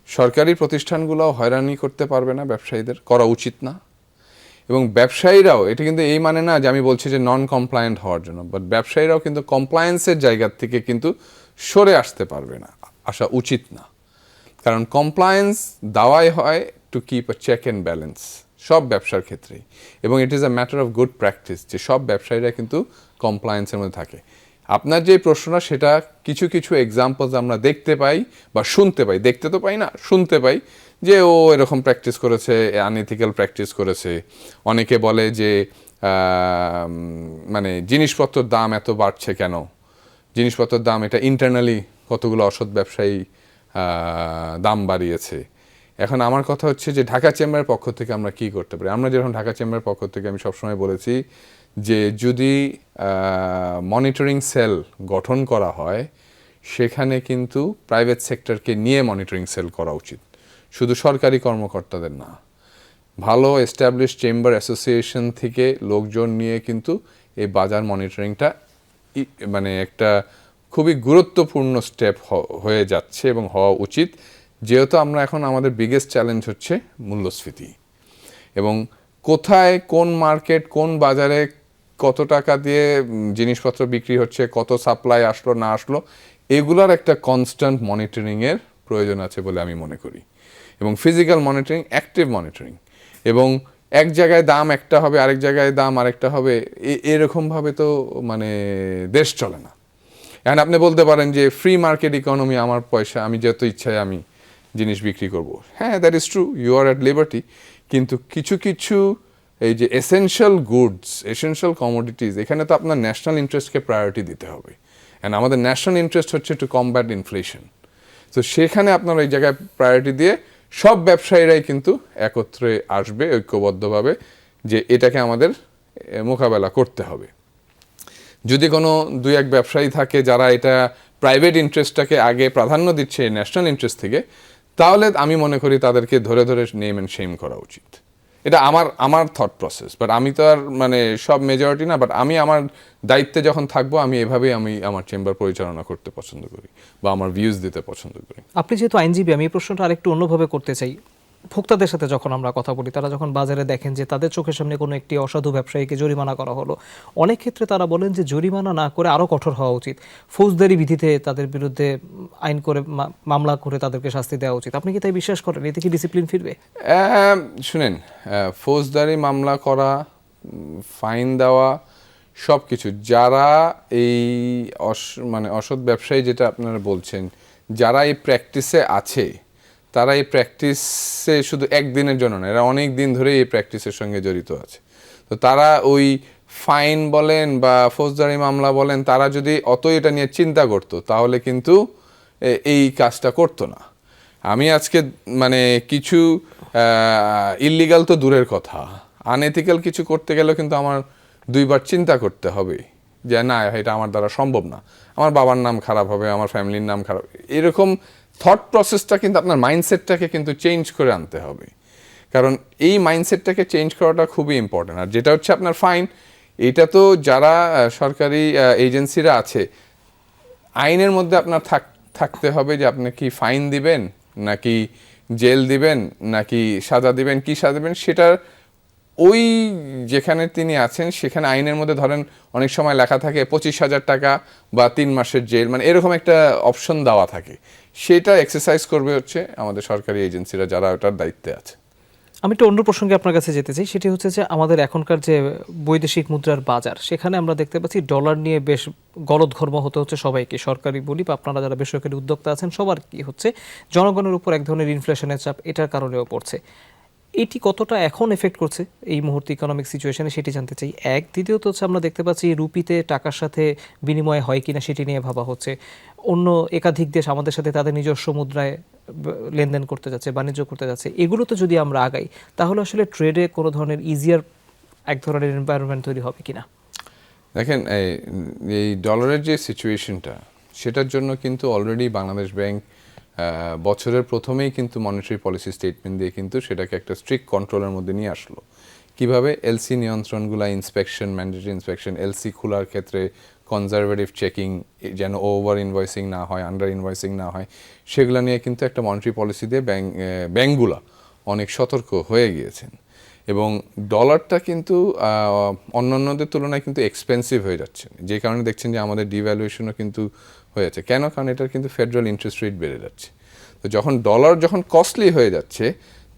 সরকারি প্রতিষ্ঠানগুলোও হয়রানি করতে পারবে না, ব্যবসায়ীদের করা উচিত না। এবং ব্যবসায়ীরাও, এটা কিন্তু এই মানে না যে আমি বলছি যে নন কমপ্লায়েন্ট হওয়ার জন্য, বাট ব্যবসায়ীরাও কিন্তু কমপ্লায়েন্সের জায়গা থেকে কিন্তু সরে আসতে পারবে না, আসা উচিত না। কারণ কমপ্লায়েন্স দেওয়াই হয় to keep a check and balance সব ব্যবসার ক্ষেত্রেই, এবং it is a matter of good practice যে সব ব্যবসায়ীরা কিন্তু কমপ্লায়েন্সের মধ্যে থাকে। আপনার যে প্রশ্নটা, সেটা কিছু কিছু এক্সাম্পলস আমরা দেখতে পাই বা শুনতে পাই, দেখতে তো পাই না, শুনতে পাই যে ও এরকম প্র্যাকটিস করেছে, আনএথিক্যাল প্র্যাকটিস করেছে। অনেকে বলে যে মানে জিনিসপত্রের দাম এত বাড়ছে কেন, জিনিসপত্রের দাম এটা ইন্টারনালি কতগুলো অসৎ ব্যবসায়ী দাম বাড়িয়েছে। এখন আমার কথা হচ্ছে যে ঢাকা চেম্বারের পক্ষ থেকে আমরা কি করতে পারি। আমরা যেরকম ঢাকা চেম্বারের পক্ষ থেকে আমি সবসময় বলেছি যে যদি মনিটরিং সেল গঠন করা হয়, সেখানে কিন্তু প্রাইভেট সেক্টরকে নিয়ে মনিটরিং সেল করা উচিত, শুধু সরকারি কর্মকর্তাদের না। ভালো এস্টাবলিশ চেম্বার অ্যাসোসিয়েশন থেকে লোকজন নিয়ে কিন্তু এই বাজার মনিটরিংটা মানে একটা খুবই গুরুত্বপূর্ণ স্টেপ হয়ে যাচ্ছে এবং হওয়া উচিত, যেহেতু আমরা এখন আমাদের বিগেস্ট চ্যালেঞ্জ হচ্ছে মূল্যস্ফীতি, এবং কোথায় কোন মার্কেট কোন বাজারে কত টাকা দিয়ে জিনিসপত্র বিক্রি হচ্ছে, কত সাপ্লাই আসলো না আসলো, এগুলার একটা কনস্ট্যান্ট মনিটরিংয়ের প্রয়োজন আছে বলে আমি মনে করি। এবং ফিজিক্যাল মনিটরিং, অ্যাক্টিভ মনিটরিং, এবং এক জায়গায় দাম একটা হবে আরেক জায়গায় দাম আরেকটা হবে, এরকমভাবে তো মানে দেশ চলে না। এখন আপনি বলতে পারেন যে ফ্রি মার্কেট ইকোনমি, আমার পয়সা, আমি যত ইচ্ছায় আমি জিনিস বিক্রি করব। হ্যাঁ, that is true, you are at liberty. কিন্তু কিছু কিছু এই যে এসেনশিয়াল গুডস, এসেনশিয়াল কমোডিটিস, এখানে তো আপনার ন্যাশনাল ইন্টারেস্টকে প্রায়োরিটি দিতে হবে। অ্যান্ড আমাদের ন্যাশনাল ইন্টারেস্ট হচ্ছে টু কমব্যাট ইনফ্লেশন। তো সেখানে আপনার ওই জায়গায় প্রায়োরিটি দিয়ে সব ব্যবসায়ীরাই কিন্তু একত্রে আসবে ঐক্যবদ্ধভাবে যে এটাকে আমাদের মোকাবেলা করতে হবে। যদি কোনো দুই এক ব্যবসায়ী থাকে যারা এটা প্রাইভেট ইন্টারেস্টটাকে আগে প্রাধান্য দিচ্ছে ন্যাশনাল ইন্টারেস্ট থেকে, তাহলে আমি মনে করি তাদেরকে ধরে ধরে নেম অ্যান্ড শেম করা উচিত। এটা আমার থট প্রসেস, বাট আমি তো আর মানে সব মেজরিটি না, বাট আমি আমার দায়িত্বে যখন থাকবো আমি এভাবেই আমি আমার চেম্বার পরিচালনা করতে পছন্দ করি বা আমার ভিউজ দিতে পছন্দ করি। আপনি যেহেতু আইনজীবী, আমি এই প্রশ্নটা আরেকটু অন্যভাবে করতে চাই। ভোক্তাদের সাথে যখন আমরা কথা বলি, তারা যখন বাজারে দেখেন যে তাদের চোখের সামনে কোনো একটি অসাধু ব্যবসায়ীকে জরিমানা করা হলো, অনেক ক্ষেত্রে তারা বলেন যে জরিমানা না করে আরও কঠোর হওয়া উচিত, ফৌজদারি বিধিতে তাদের বিরুদ্ধে আইন করে মামলা করে তাদেরকে শাস্তি দেওয়া উচিত। আপনি কি তাই বিশ্বাস করেন? এতে কি ডিসিপ্লিন ফিরবে? শুনেন, ফৌজদারি মামলা করা, ফাইন দেওয়া, সব কিছু, যারা এই মানে অসৎ ব্যবসায়ী যেটা আপনারা বলছেন, যারা এই প্র্যাকটিসে আছে, তারা এই প্র্যাকটিসে শুধু একদিনের জন্য না, এরা অনেক দিন ধরে এই প্র্যাকটিসের সঙ্গে জড়িত আছে। তো তারা ওই ফাইন বলেন বা ফৌজদারি মামলা বলেন, তারা যদি অত এটা নিয়ে চিন্তা করতো তাহলে কিন্তু এই কাজটা করতো না। আমি আজকে মানে কিছু ইল্লিগাল তো দূরের কথা, আনএথিক্যাল কিছু করতে গেলেও কিন্তু আমার দুইবার চিন্তা করতে হবে যে না, এটা আমার দ্বারা সম্ভব না, আমার বাবার নাম খারাপ হবে, আমার ফ্যামিলির নাম খারাপ। এরকম থট প্রসেসটা কিন্তু আপনার মাইন্ডসেটটাকে কিন্তু চেঞ্জ করে আনতে হবে, কারণ এই মাইন্ডসেটটাকে চেঞ্জ করাটা খুবই ইম্পর্টেন্ট। আর যেটা হচ্ছে আপনার ফাইন, এটা তো যারা সরকারি এজেন্সিরা আছে, আইনের মধ্যে আপনার থাকতে হবে যে আপনি কি ফাইন দিবেন নাকি জেল দিবেন নাকি সাজা দিবেন, কি সাজা দিবেন, সেটার ওই যেখানে তিনি আছেন সেখানে আইনের মধ্যে ধরেন অনেক সময় লেখা থাকে 25,000 টাকা বা 3 মাসের জেল, মানে এরকম একটা অপশন দেওয়া থাকে। সেটা এক্সারসাইজ করবে হচ্ছে আমাদের সরকারি এজেন্সিরা যারা ওটার দায়িত্বে আছে। আমি একটু অন্য প্রসঙ্গে আপনার কাছে যেতে চাই, সেটি হচ্ছে যে আমাদের এখনকার যে বৈদেশিক মুদ্রার বাজার, সেখানে আমরা দেখতে পাচ্ছি ডলার নিয়ে বেশ গলদঘর্ম হতে হচ্ছে সবাইকে, সরকারি বলি বা আপনারা যারা বেসরকারি উদ্যোক্তা আছেন সবার কি হচ্ছে, জনগণের উপর এক ধরনের ইনফ্লেশনের চাপ এটার কারণেও পড়ছে। এটি কতটা এখন এফেক্ট করছে এই মুহূর্তে ইকোনমিক সিচুয়েশনে সেটি জানতে চাই। এক, দ্বিতীয়ত হচ্ছে আমরা দেখতে পাচ্ছি রুপিতে টাকার সাথে বিনিময় হয় কিনা সেটি নিয়ে ভাবা হচ্ছে। অন্য একাধিক দেশ আমাদের সাথে তাদের নিজস্ব মুদ্রায় লেনদেন করতে যাচ্ছে, বাণিজ্য করতে যাচ্ছে। এগুলোতে যদি আমরা আগাই তাহলে আসলে ট্রেডে কোনো ধরনের ইজিয়ার এক ধরনের এনভায়রনমেন্ট তৈরি হবে কিনা? দেখেন, এই ডলারের যে সিচুয়েশনটা, সেটার জন্য কিন্তু অলরেডি বাংলাদেশ ব্যাংক বছরের প্রথমেই কিন্তু মনিটারি পলিসি স্টেটমেন্ট দিয়ে কিন্তু সেটাকে একটা স্ট্রিক্ট কন্ট্রোলের মধ্যে নিয়ে আসলো। কিভাবে? এলসি নিয়ন্ত্রণগুলা, ইন্সপেকশন, ম্যান্ডেটরি ইন্সপেকশন, এলসি খোলার ক্ষেত্রে কনজারভেটিভ চেকিং, যেন ওভার ইনভয়েসিং না হয়, আন্ডার ইনভয়েসিং না হয়, সেগুলো নিয়ে কিন্তু একটা মনিটারি পলিসি দিয়ে ব্যাংকগুলা অনেক সতর্ক হয়ে গিয়েছেন। এবং ডলারটা কিন্তু অন্যান্যদের তুলনায় কিন্তু এক্সপেন্সিভ হয়ে যাচ্ছে, যে কারণে দেখছেন যে আমাদের ডিভ্যালুয়েশনও কিন্তু হয়ে যাচ্ছে। কেন? কারণ এটার কিন্তু ফেডারেল ইন্টারেস্ট রেট বেড়ে যাচ্ছে। তো যখন ডলার যখন কস্টলি হয়ে যাচ্ছে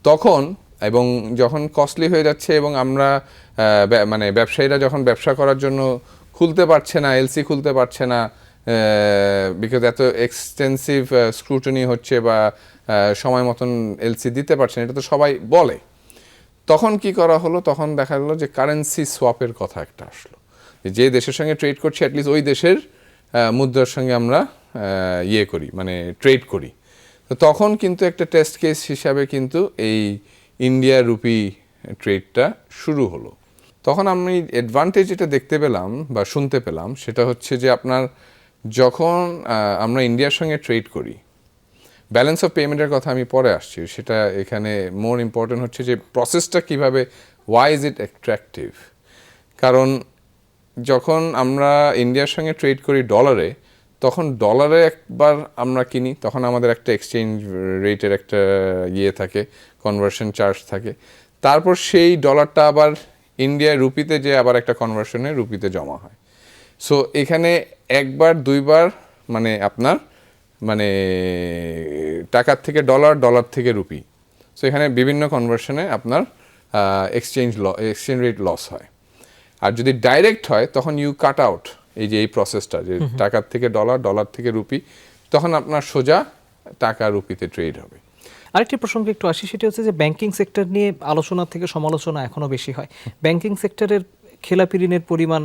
তখন, এবং যখন কস্টলি হয়ে যাচ্ছে এবং আমরা মানে ব্যবসায়ীরা যখন ব্যবসা করার জন্য খুলতে পারছে না, এলসি খুলতে পারছে না, বিকজ এত এক্সটেন্সিভ স্ক্রুটনি হচ্ছে বা সময় মতন এলসি দিতে পারছে না, এটা তো সবাই বলে। তখন কি করা হলো? তখন দেখা গেলো যে কারেন্সি সোয়াপের কথা একটা আসলো, যে দেশের সঙ্গে ট্রেড করছি অ্যাটলিস্ট ওই দেশের মুদ্রার সঙ্গে আমরা মানে ট্রেড করি। তো তখন কিন্তু একটা টেস্ট কেস হিসাবে কিন্তু এই ইন্ডিয়া রুপি ট্রেডটা শুরু হলো। তখন আমি অ্যাডভান্টেজ যেটা দেখতে পেলাম বা শুনতে পেলাম সেটা হচ্ছে যে আপনার যখন আমরা ইন্ডিয়ার সঙ্গে ট্রেড করি, ব্যালেন্স অফ পেমেন্টের কথা আমি পরে আসছি, সেটা এখানে মোর ইম্পর্টেন্ট হচ্ছে যে প্রসেসটা কীভাবে, ওয়াই ইজ ইট অ্যাট্রাকটিভ। কারণ যখন আমরা ইন্ডিয়ার সঙ্গে ট্রেড করি ডলারে, তখন ডলারে একবার আমরা কিনি, তখন আমাদের একটা এক্সচেঞ্জ রেটের একটা থাকে, কনভার্সন চার্জ থাকে। তারপর সেই ডলারটা আবার ইন্ডিয়ায় রুপিতে যে আবার একটা কনভার্সনে রুপিতে জমা হয়। সো এখানে একবার দুইবার মানে আপনার মানে টাকার থেকে ডলার, ডলার থেকে রুপি, সো এখানে বিভিন্ন কনভার্সনে আপনার এক্সচেঞ্জ রেট লস হয়। আর যদি ডাইরেক্ট হয় তখন ইউ কাট আউট এই প্রসেসটা, যে টাকার থেকে ডলার, ডলার থেকে রুপি, তখন আপনার সোজা টাকা রুপিতে ট্রেড হবে। আরেকটি প্রসঙ্গে একটু আসি, সেটা হচ্ছে যে ব্যাংকিং সেক্টর নিয়ে আলোচনা থেকে সমালোচনা এখনও বেশি হয়। ব্যাংকিং সেক্টরের খেলাপি ঋণের পরিমাণ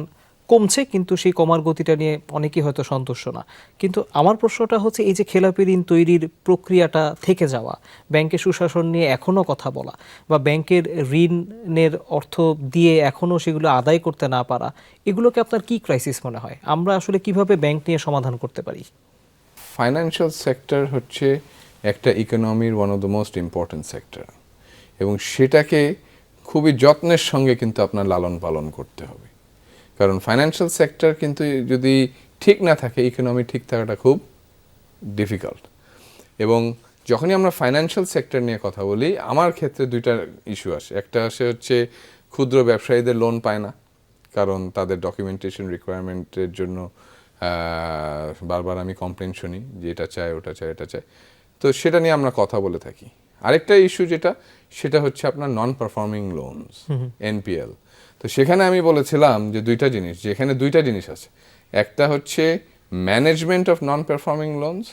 কমছে, কিন্তু সেই কমার গতিটা নিয়ে অনেকেই হয়তো সন্তুষ্ট না। কিন্তু আমার প্রশ্নটা হচ্ছে, এই যে খেলাপি ঋণ তৈরির প্রক্রিয়াটা থেকে যাওয়া, ব্যাংকের সুশাসন নিয়ে এখনও কথা বলা, বা ব্যাংকের ঋণের অর্থ দিয়ে এখনও সেগুলো আদায় করতে না পারা, এগুলোকে আপনার কি ক্রাইসিস মনে হয়? আমরা আসলে কিভাবে ব্যাংক নিয়ে সমাধান করতে পারি? ফাইন্যান্সিয়াল সেক্টর হচ্ছে একটা ইকোনমির one of the most important sector, এবং সেটাকে খুবই যত্নের সঙ্গে কিন্তু আপনার লালন পালন করতে হবে। কারণ ফাইন্যান্সিয়াল সেক্টর কিন্তু যদি ঠিক না থাকে, ইকোনমি ঠিক থাকাটা খুব ডিফিকাল্ট। এবং যখনই আমরা ফাইন্যান্সিয়াল সেক্টর নিয়ে কথা বলি, আমার ক্ষেত্রে দুইটা ইস্যু আসে। একটা আসে হচ্ছে ক্ষুদ্র ব্যবসায়ীদের লোন পায় না, কারণ তাদের ডকুমেন্টেশন রিকোয়ারমেন্টের জন্য বারবার আমি কমপ্লেন শুনি যে এটা চায়, ওটা চায়, এটা চায়। তো সেটা নিয়ে আমরা কথা বলে থাকি। আরেকটা ইস্যু সেটা হচ্ছে আপনার নন পারফর্মিং লোনস, এনপিএল। তো সেখানে আমি বলেছিলাম যে যেখানে দুইটা জিনিস আছে। একটা হচ্ছে management of non performing loans,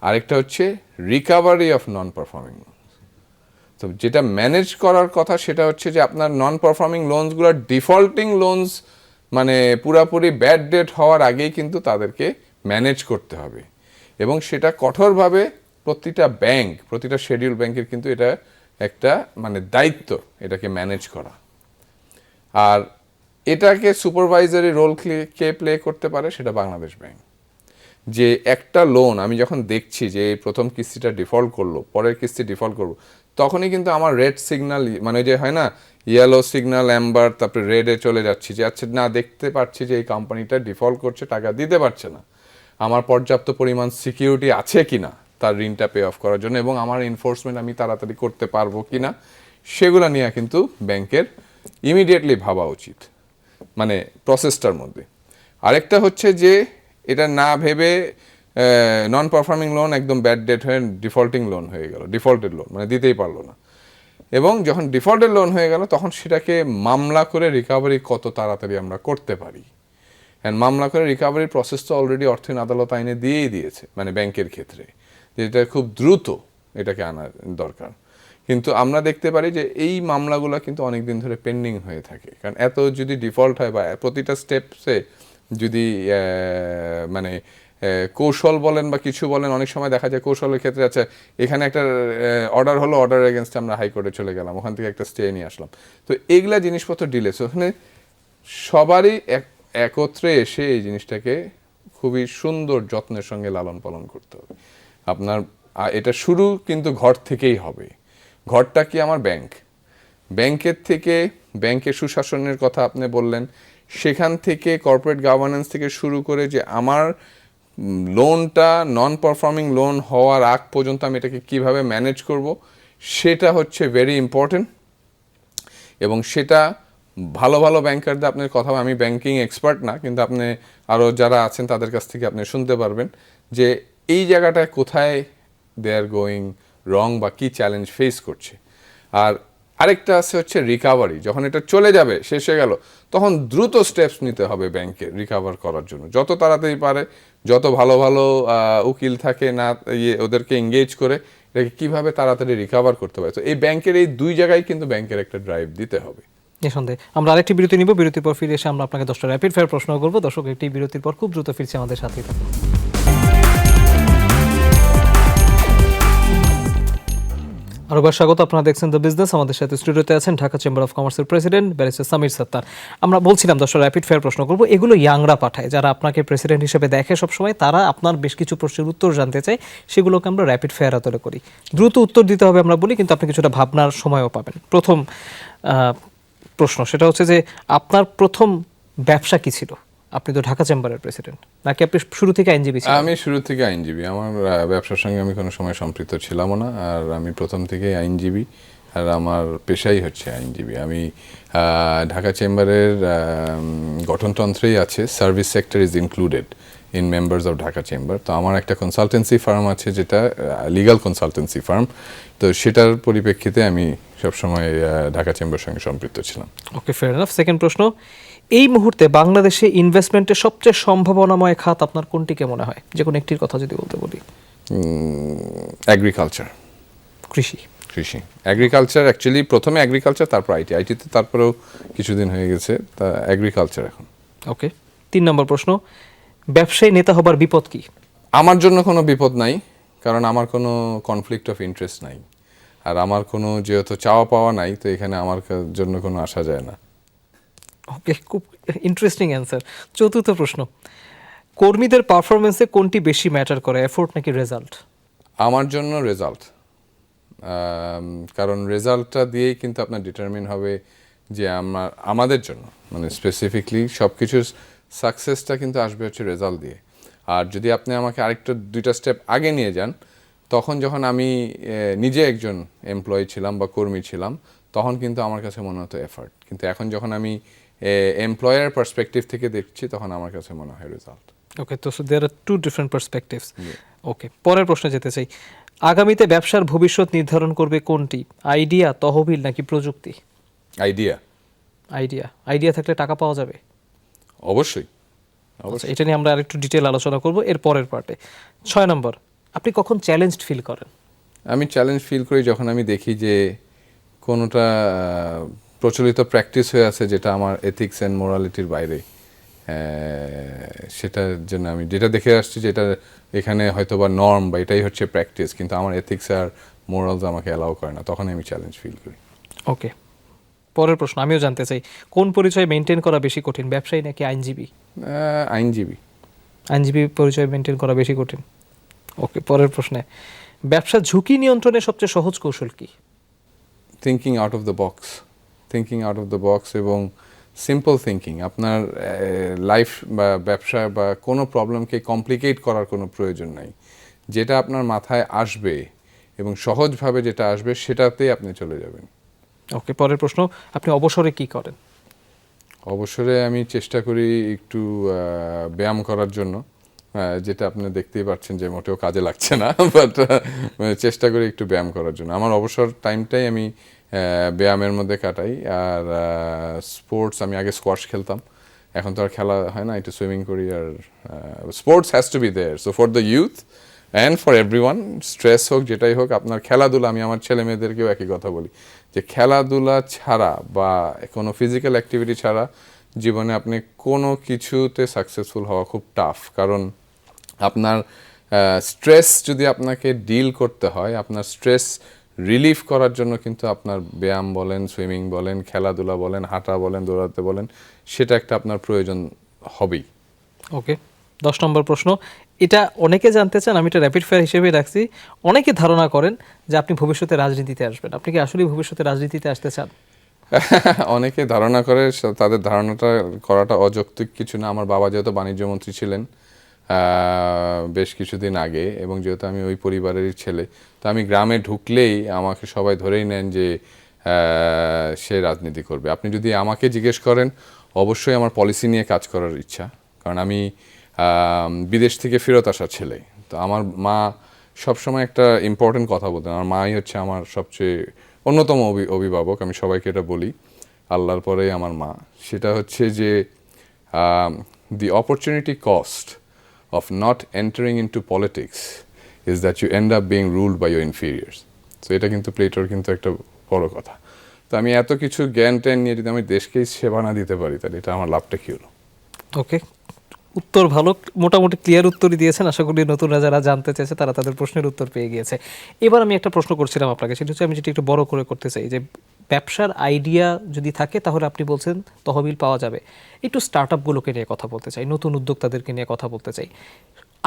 আরেকটা হচ্ছে recovery of non performing loans. তো যেটা ম্যানেজ করার কথা সেটা হচ্ছে যে আপনার নন পারফর্মিং লোনসগুলো ডিফল্টিং লোনস, মানে পুরাপুরি ব্যাড ডেট হওয়ার আগেই কিন্তু তাদেরকে ম্যানেজ করতে হবে, এবং সেটা কঠোরভাবে প্রতিটা শেডিউল ব্যাংকের কিন্তু এটা একটা মানে দায়িত্ব এটাকে ম্যানেজ করা। আর এটাকে সুপারভাইজারি রোল কে প্লে করতে পারে, সেটা বাংলাদেশ ব্যাংক। যে একটা লোন আমি যখন দেখছি যে প্রথম কিস্তিটা ডিফল্ট করলো, পরের কিস্তি ডিফল্ট করবো, তখনই কিন্তু আমার রেড সিগন্যাল, মানে যে হয় না ইয়েলো সিগন্যাল, অ্যাম্বার, তারপরে রেডে চলে যাচ্ছি, যে আচ্ছা না, দেখতে পাচ্ছি যে এই কোম্পানিটা ডিফল্ট করছে, টাকা দিতে পারছে না, আমার পর্যাপ্ত পরিমাণ সিকিউরিটি আছে কিনা তার ঋণটা পে অফ করার জন্য, এবং আমার এনফোর্সমেন্ট আমি তাড়াতাড়ি করতে পারবো কিনা, সেগুলো নিয়ে কিন্তু ব্যাংকের ইমিডিয়েটলি ভাবা উচিত, মানে প্রসেসটার মধ্যে। আরেকটা হচ্ছে যে এটা না ভেবে নন পারফর্মিং লোন একদম ব্যাড ডেট হয়ে ডিফল্টিং লোন হয়ে গেল, ডিফল্টেড লোন, মানে দিতেই পারলো না। এবং যখন ডিফল্টেড লোন হয়ে গেল, তখন সেটাকে মামলা করে রিকভারি কত তাড়াতাড়ি আমরা করতে পারি। অ্যান্ড মামলা করে রিকভারির প্রসেস তো অলরেডি অর্থায়ন আদালত আইনে দিয়েই দিয়েছে, মানে ব্যাংকের ক্ষেত্রে, যেটা খুব দ্রুত এটাকে আনা দরকার। কিন্তু আমরা দেখতে পারি যে এই মামলাগুলো কিন্তু অনেক দিন ধরে পেন্ডিং হয়ে থাকে, কারণ এত যদি ডিফল্ট হয় বা প্রতিটা স্টেপসে যদি মানে কৌশল বলেন বা কিছু বলেন, অনেক সময় দেখা যায় কৌশলের ক্ষেত্রে আছে এখানে একটা অর্ডার হলো, অর্ডার এগেনস্টে আমরা হাইকোর্টে চলে গেলাম, ওখান থেকে একটা স্টে নিয়ে আসলাম। তো এইগুলা জিনিসপত্র ডিলে, ওখানে সবারই একত্রে এসে এই জিনিসটাকে খুবই সুন্দর যত্নের সঙ্গে লালন পালন করতে হবে। আপনার এটা শুরু কিন্তু ঘর থেকেই হবে। ঘরটা কি আমার ব্যাংক, ব্যাংকের থেকে ব্যাংকের সুশাসনের কথা আপনি বললেন, সেখান থেকে কর্পোরেট গভর্নেন্স থেকে শুরু করে যে আমার লোনটা নন পারফর্মিং লোন হওয়ার আগ পর্যন্ত আমি এটাকে কীভাবে ম্যানেজ করব, সেটা হচ্ছে ভেরি ইম্পর্টেন্ট। এবং সেটা ভালো ভালো ব্যাংকারদের আপনার কথা, আমি ব্যাংকিং এক্সপার্ট না, কিন্তু আপনি আরও যারা আছেন তাদের কাছ থেকে আপনি শুনতে পারবেন যে এই জায়গাটায় কোথায় দে আর গোয়িং রং বা কী চ্যালেঞ্জ ফেস করছে। আর আরেকটা আছে হচ্ছে রিকাভারি, যখন এটা চলে যাবে শেষ হয়ে গেল, তখন দ্রুত স্টেপস নিতে হবে ব্যাংকে রিকাভার করার জন্য, যত তাড়াতাড়ি পারে, যত ভালো ভালো উকিল থাকে না ওদেরকে এঙ্গেজ করে এটাকে কীভাবে তাড়াতাড়ি রিকাভার করতে পারে। তো এই ব্যাংকের এই দুই জায়গায় কিন্তু ব্যাংকের একটা ড্রাইভ দিতে হবে। নিঃসন্দেহে। আমরা আরেকটি বিরতি নিব, বিরতির পর ফিরে এসে আমরা আপনাকে 10টা র্যাপিড ফায়ার প্রশ্ন করবো। দর্শক, একটি বিরতির পর খুব দ্রুত ফিরছি, আমাদের সাথেই থাকুন। আরেকবার স্বাগত, আপনারা দেখছেন দ্য বিজনেস। আমাদের সাথে স্টুডিওতে আছেন ঢাকা চেম্বার অফ কমার্সের প্রেসিডেন্ট ব্যারিস্টার সামির সত্তার। আমরা বলছিলাম 10টা র্যাপিড ফায়ার প্রশ্ন করব, এগুলো ইয়াংরা পাঠায়, যারা আপনাকে প্রেসিডেন্ট হিসেবে দেখে সবসময়, তারা আপনার বেশ কিছু প্রশ্নের উত্তর জানতে চায়, সেগুলোকে আমরা র্যাপিড ফায়ার আতলে করি। দ্রুত উত্তর দিতে হবে আমরা বলি, কিন্তু আপনি কিছুটা ভাবনার সময়ও পাবেন। প্রথম প্রশ্ন সেটা হচ্ছে যে আপনার প্রথম ব্যবসা কি ছিল? আপনি তো ঢাকা চেম্বারের প্রেসিডেন্ট, নাকি আপনি শুরু থেকে আইনজীবী ছিলেন? আমি শুরু থেকে আইনজীবী, আমার ব্যবসার সঙ্গে আমি কোনো সময় সম্পৃক্ত ছিলাম না, আর আমি প্রথম থেকেই আইনজীবী, আর আমার পেশাই হচ্ছে আইনজীবী। আমি ঢাকা চেম্বারের গঠনতন্ত্রেই আছে service sector is included in members of Dhaka chamber. তো আমার একটা কনসালটেন্সি ফার্ম আছে, যেটা লিগাল কনসালটেন্সি ফার্ম, তো সেটার পরিপ্রেক্ষিতে আমি সবসময় ঢাকা চেম্বারের সঙ্গে সম্পৃক্ত ছিলাম। ওকে, ফেয়ার এনাফ। সেকেন্ড প্রশ্ন, এই মুহূর্তে বাংলাদেশে ইনভেস্টমেন্টের সবচেয়ে সম্ভাবনাময় খাত আপনার কোনটিকে মনে হয়? যে কোনো একটির কথা যদি বলতে বলি। এগ্রিকালচার, কৃষি। কৃষি, এগ্রিকালচার অ্যাকচুয়ালি প্রথমে এগ্রিকালচার, তারপর আইটিতে তারপরেও কিছুদিন হয়ে গেছে, তা এগ্রিকালচার এখন। ওকে, 3 নম্বর প্রশ্ন, ব্যবসায়ী নেতা হবার বিপদ কি? আমার জন্য কোনো বিপদ নাই, কারণ আমার কোনো কনফ্লিক্ট অফ ইন্টারেস্ট নাই, আর আমার কোনো যেহেতু চাওয়া পাওয়া নাই, তো এখানে আমার জন্য কোনো আসা যায় না। ওকে, খুব ইন্টারেস্টিং অ্যান্সার। চতুর্থ প্রশ্ন, কর্মীদের পারফরমেন্সে কোনটি বেশি ম্যাটার করে, এফোর্ট নাকি রেজাল্ট? আমার জন্য রেজাল্ট, কারণ রেজাল্টটা দিয়েই কিন্তু আপনার ডিটারমিন হবে যে আমাদের জন্য মানে স্পেসিফিকলি সব কিছুর সাকসেসটা কিন্তু আসবে হচ্ছে রেজাল্ট দিয়ে। আর যদি আপনি আমাকে আরেকটা 2টা স্টেপ আগে নিয়ে যান, তখন যখন আমি নিজে একজন এমপ্লয়ি ছিলাম বা কর্মী ছিলাম, তখন কিন্তু আমার কাছে মনে হতো এফার্ট, কিন্তু এখন যখন আমি এমপ্লয়ার পার্সপেক্টিভ থেকে দেখছি, তখন আমার কাছে মনে হয় রেজাল্ট। ওকে, তো দেয়ার আর 2 ডিফারেন্ট পার্সপেক্টিভস। ওকে, পরের প্রশ্নে যেতে চাই, আগামীতে ব্যবসার ভবিষ্যৎ নির্ধারণ করবে কোনটি, আইডিয়া, তহবিল নাকি প্রযুক্তি? আইডিয়া। আইডিয়া থাকলে টাকা পাওয়া যাবে? অবশ্যই। আচ্ছা, এটা নিয়ে আমরা আরেকটু ডিটেল আলোচনা করব এর পরের পার্টে। 6 নম্বর, আপনি কখন চ্যালেঞ্জড ফিল করেন? আমি চ্যালেঞ্জ ফিল করি যখন আমি দেখি যে কোনোটা প্রচলিত প্র্যাকটিস হয়ে আছে যেটা আমার এথিক্স অ্যান্ড মোরালিটির বাইরে, সেটার জন্য আমি যেটা দেখে আসছি যেটা এখানে হয়তো বা নর্ম বা এটাই হচ্ছে প্র্যাকটিস, কিন্তু আমার এথিক্স আর মোরালস আমাকে অ্যালাউ করে না, তখন আমি চ্যালেঞ্জ ফিল করি। ওকে, পরের প্রশ্ন আমিও জানতে চাই, কোন পরিচয় মেনটেন করা বেশি কঠিন, ব্যবসায়ী নাকি আইনজীবী? আইনজীবী পরিচয় মেনটেন করা বেশি কঠিন। ওকে, পরের প্রশ্নে, ব্যবসার ঝুঁকি নিয়ন্ত্রণের সবচেয়ে সহজ কৌশল কি? Thinking out of the box এবং সিম্পল থিঙ্কিং। আপনার লাইফ বা ব্যবসা বা কোনো প্রবলেমকে কমপ্লিকেট করার কোনো প্রয়োজন নাই, যেটা আপনার মাথায় আসবে এবং সহজভাবে যেটা আসবে সেটাতেই আপনি চলে যাবেন। ওকে, পরের প্রশ্ন, আপনি অবসরে কি করেন? অবসরে আমি চেষ্টা করি একটু ব্যায়াম করার জন্য, যেটা আপনি দেখতেই পাচ্ছেন যে মোটেও কাজে লাগছে না, বাট চেষ্টা করি একটু ব্যায়াম করার জন্য। আমার অবসর টাইমটাই আমি ব্যায়ামের মধ্যে কাটাই। আর স্পোর্টস, আমি আগে স্কোয়াশ খেলতাম, এখন তো আর খেলা হয় না, একটু সুইমিং করি। আর sports has to be there, so for the youth and for everyone, stress হোক যেটাই হোক, আপনার খেলাধুলা, আমি আমার ছেলে মেয়েদেরকেও একই কথা বলি যে খেলাধুলা ছাড়া বা কোনো ফিজিক্যাল অ্যাক্টিভিটি ছাড়া জীবনে আপনি কোনো কিছুতে সাকসেসফুল হওয়া খুব টাফ। কারণ আপনার স্ট্রেস যদি আপনাকে ডিল করতে হয়, আপনার স্ট্রেস রিলিফ করার জন্য কিন্তু আপনার ব্যায়াম বলেন, সুইমিং বলেন, খেলাধুলা বলেন, হাঁটা বলেন, দৌড়াতে বলেন, সেটা একটা আপনার প্রয়োজন হবেই। ওকে, 10 নম্বর প্রশ্ন, এটা অনেকে জানতে চান, আমি এটা র্যাপিড ফায়ার হিসেবে রাখছি। অনেকে ধারণা করেন যে আপনি ভবিষ্যতে রাজনীতিতে আসবেন, আপনি কি আসলে ভবিষ্যতে রাজনীতিতে আসতে চান? অনেকে ধারণা করে, তাদের ধারণাটা করাটা অযৌক্তিক কিছু না। আমার বাবা যেহেতু বাণিজ্য মন্ত্রী ছিলেন বেশ কিছুদিন আগে, এবং যেহেতু আমি ওই পরিবারেরই ছেলে, তো আমি গ্রামে ঢুকলেই আমাকে সবাই ধরেই নেন যে সে রাজনীতি করবে। আপনি যদি আমাকে জিজ্ঞেস করেন, অবশ্যই আমার পলিসি নিয়ে কাজ করার ইচ্ছা, কারণ আমি বিদেশ থেকে ফেরত আসা ছেলে। তো আমার মা সবসময় একটা ইম্পর্টেন্ট কথা বলতেন, আমার মাই হচ্ছে আমার সবচেয়ে অন্যতম অভিভাবক, আমি সবাইকে এটা বলি, আল্লাহর পরেই আমার মা। সেটা হচ্ছে যে the opportunity cost of not entering into politics is that you end up being ruled by your inferiors. So এটা কিন্তু প্লেটোর কিন্তু একটা বড় কথা। তো আমি এত কিছু জ্ঞান ট্যান নিয়ে যদি আমি দেশকেই সেবা না দিতে পারি, তাহলে এটা আমার লাভটা কী হলো? ওকে, উত্তর ভালো, মোটামুটি ক্লিয়ার উত্তরই দিয়েছেন। আশা করি নতুনরা যারা জানতে চেয়েছে তারা তাদের প্রশ্নের উত্তর পেয়ে গিয়েছে। এবার আমি একটা প্রশ্ন করছিলাম আপনাকে, সেটা হচ্ছে আমি যেটা একটু বড় করে করতে চাই, যে ব্যবসার আইডিয়া যদি থাকে তাহলে আপনি বলছেন তহবিল পাওয়া যাবে। একটু স্টার্ট আপগুলোকে নিয়ে কথা বলতে চাই, নতুন উদ্যোক্তাদেরকে নিয়ে কথা বলতে চাই।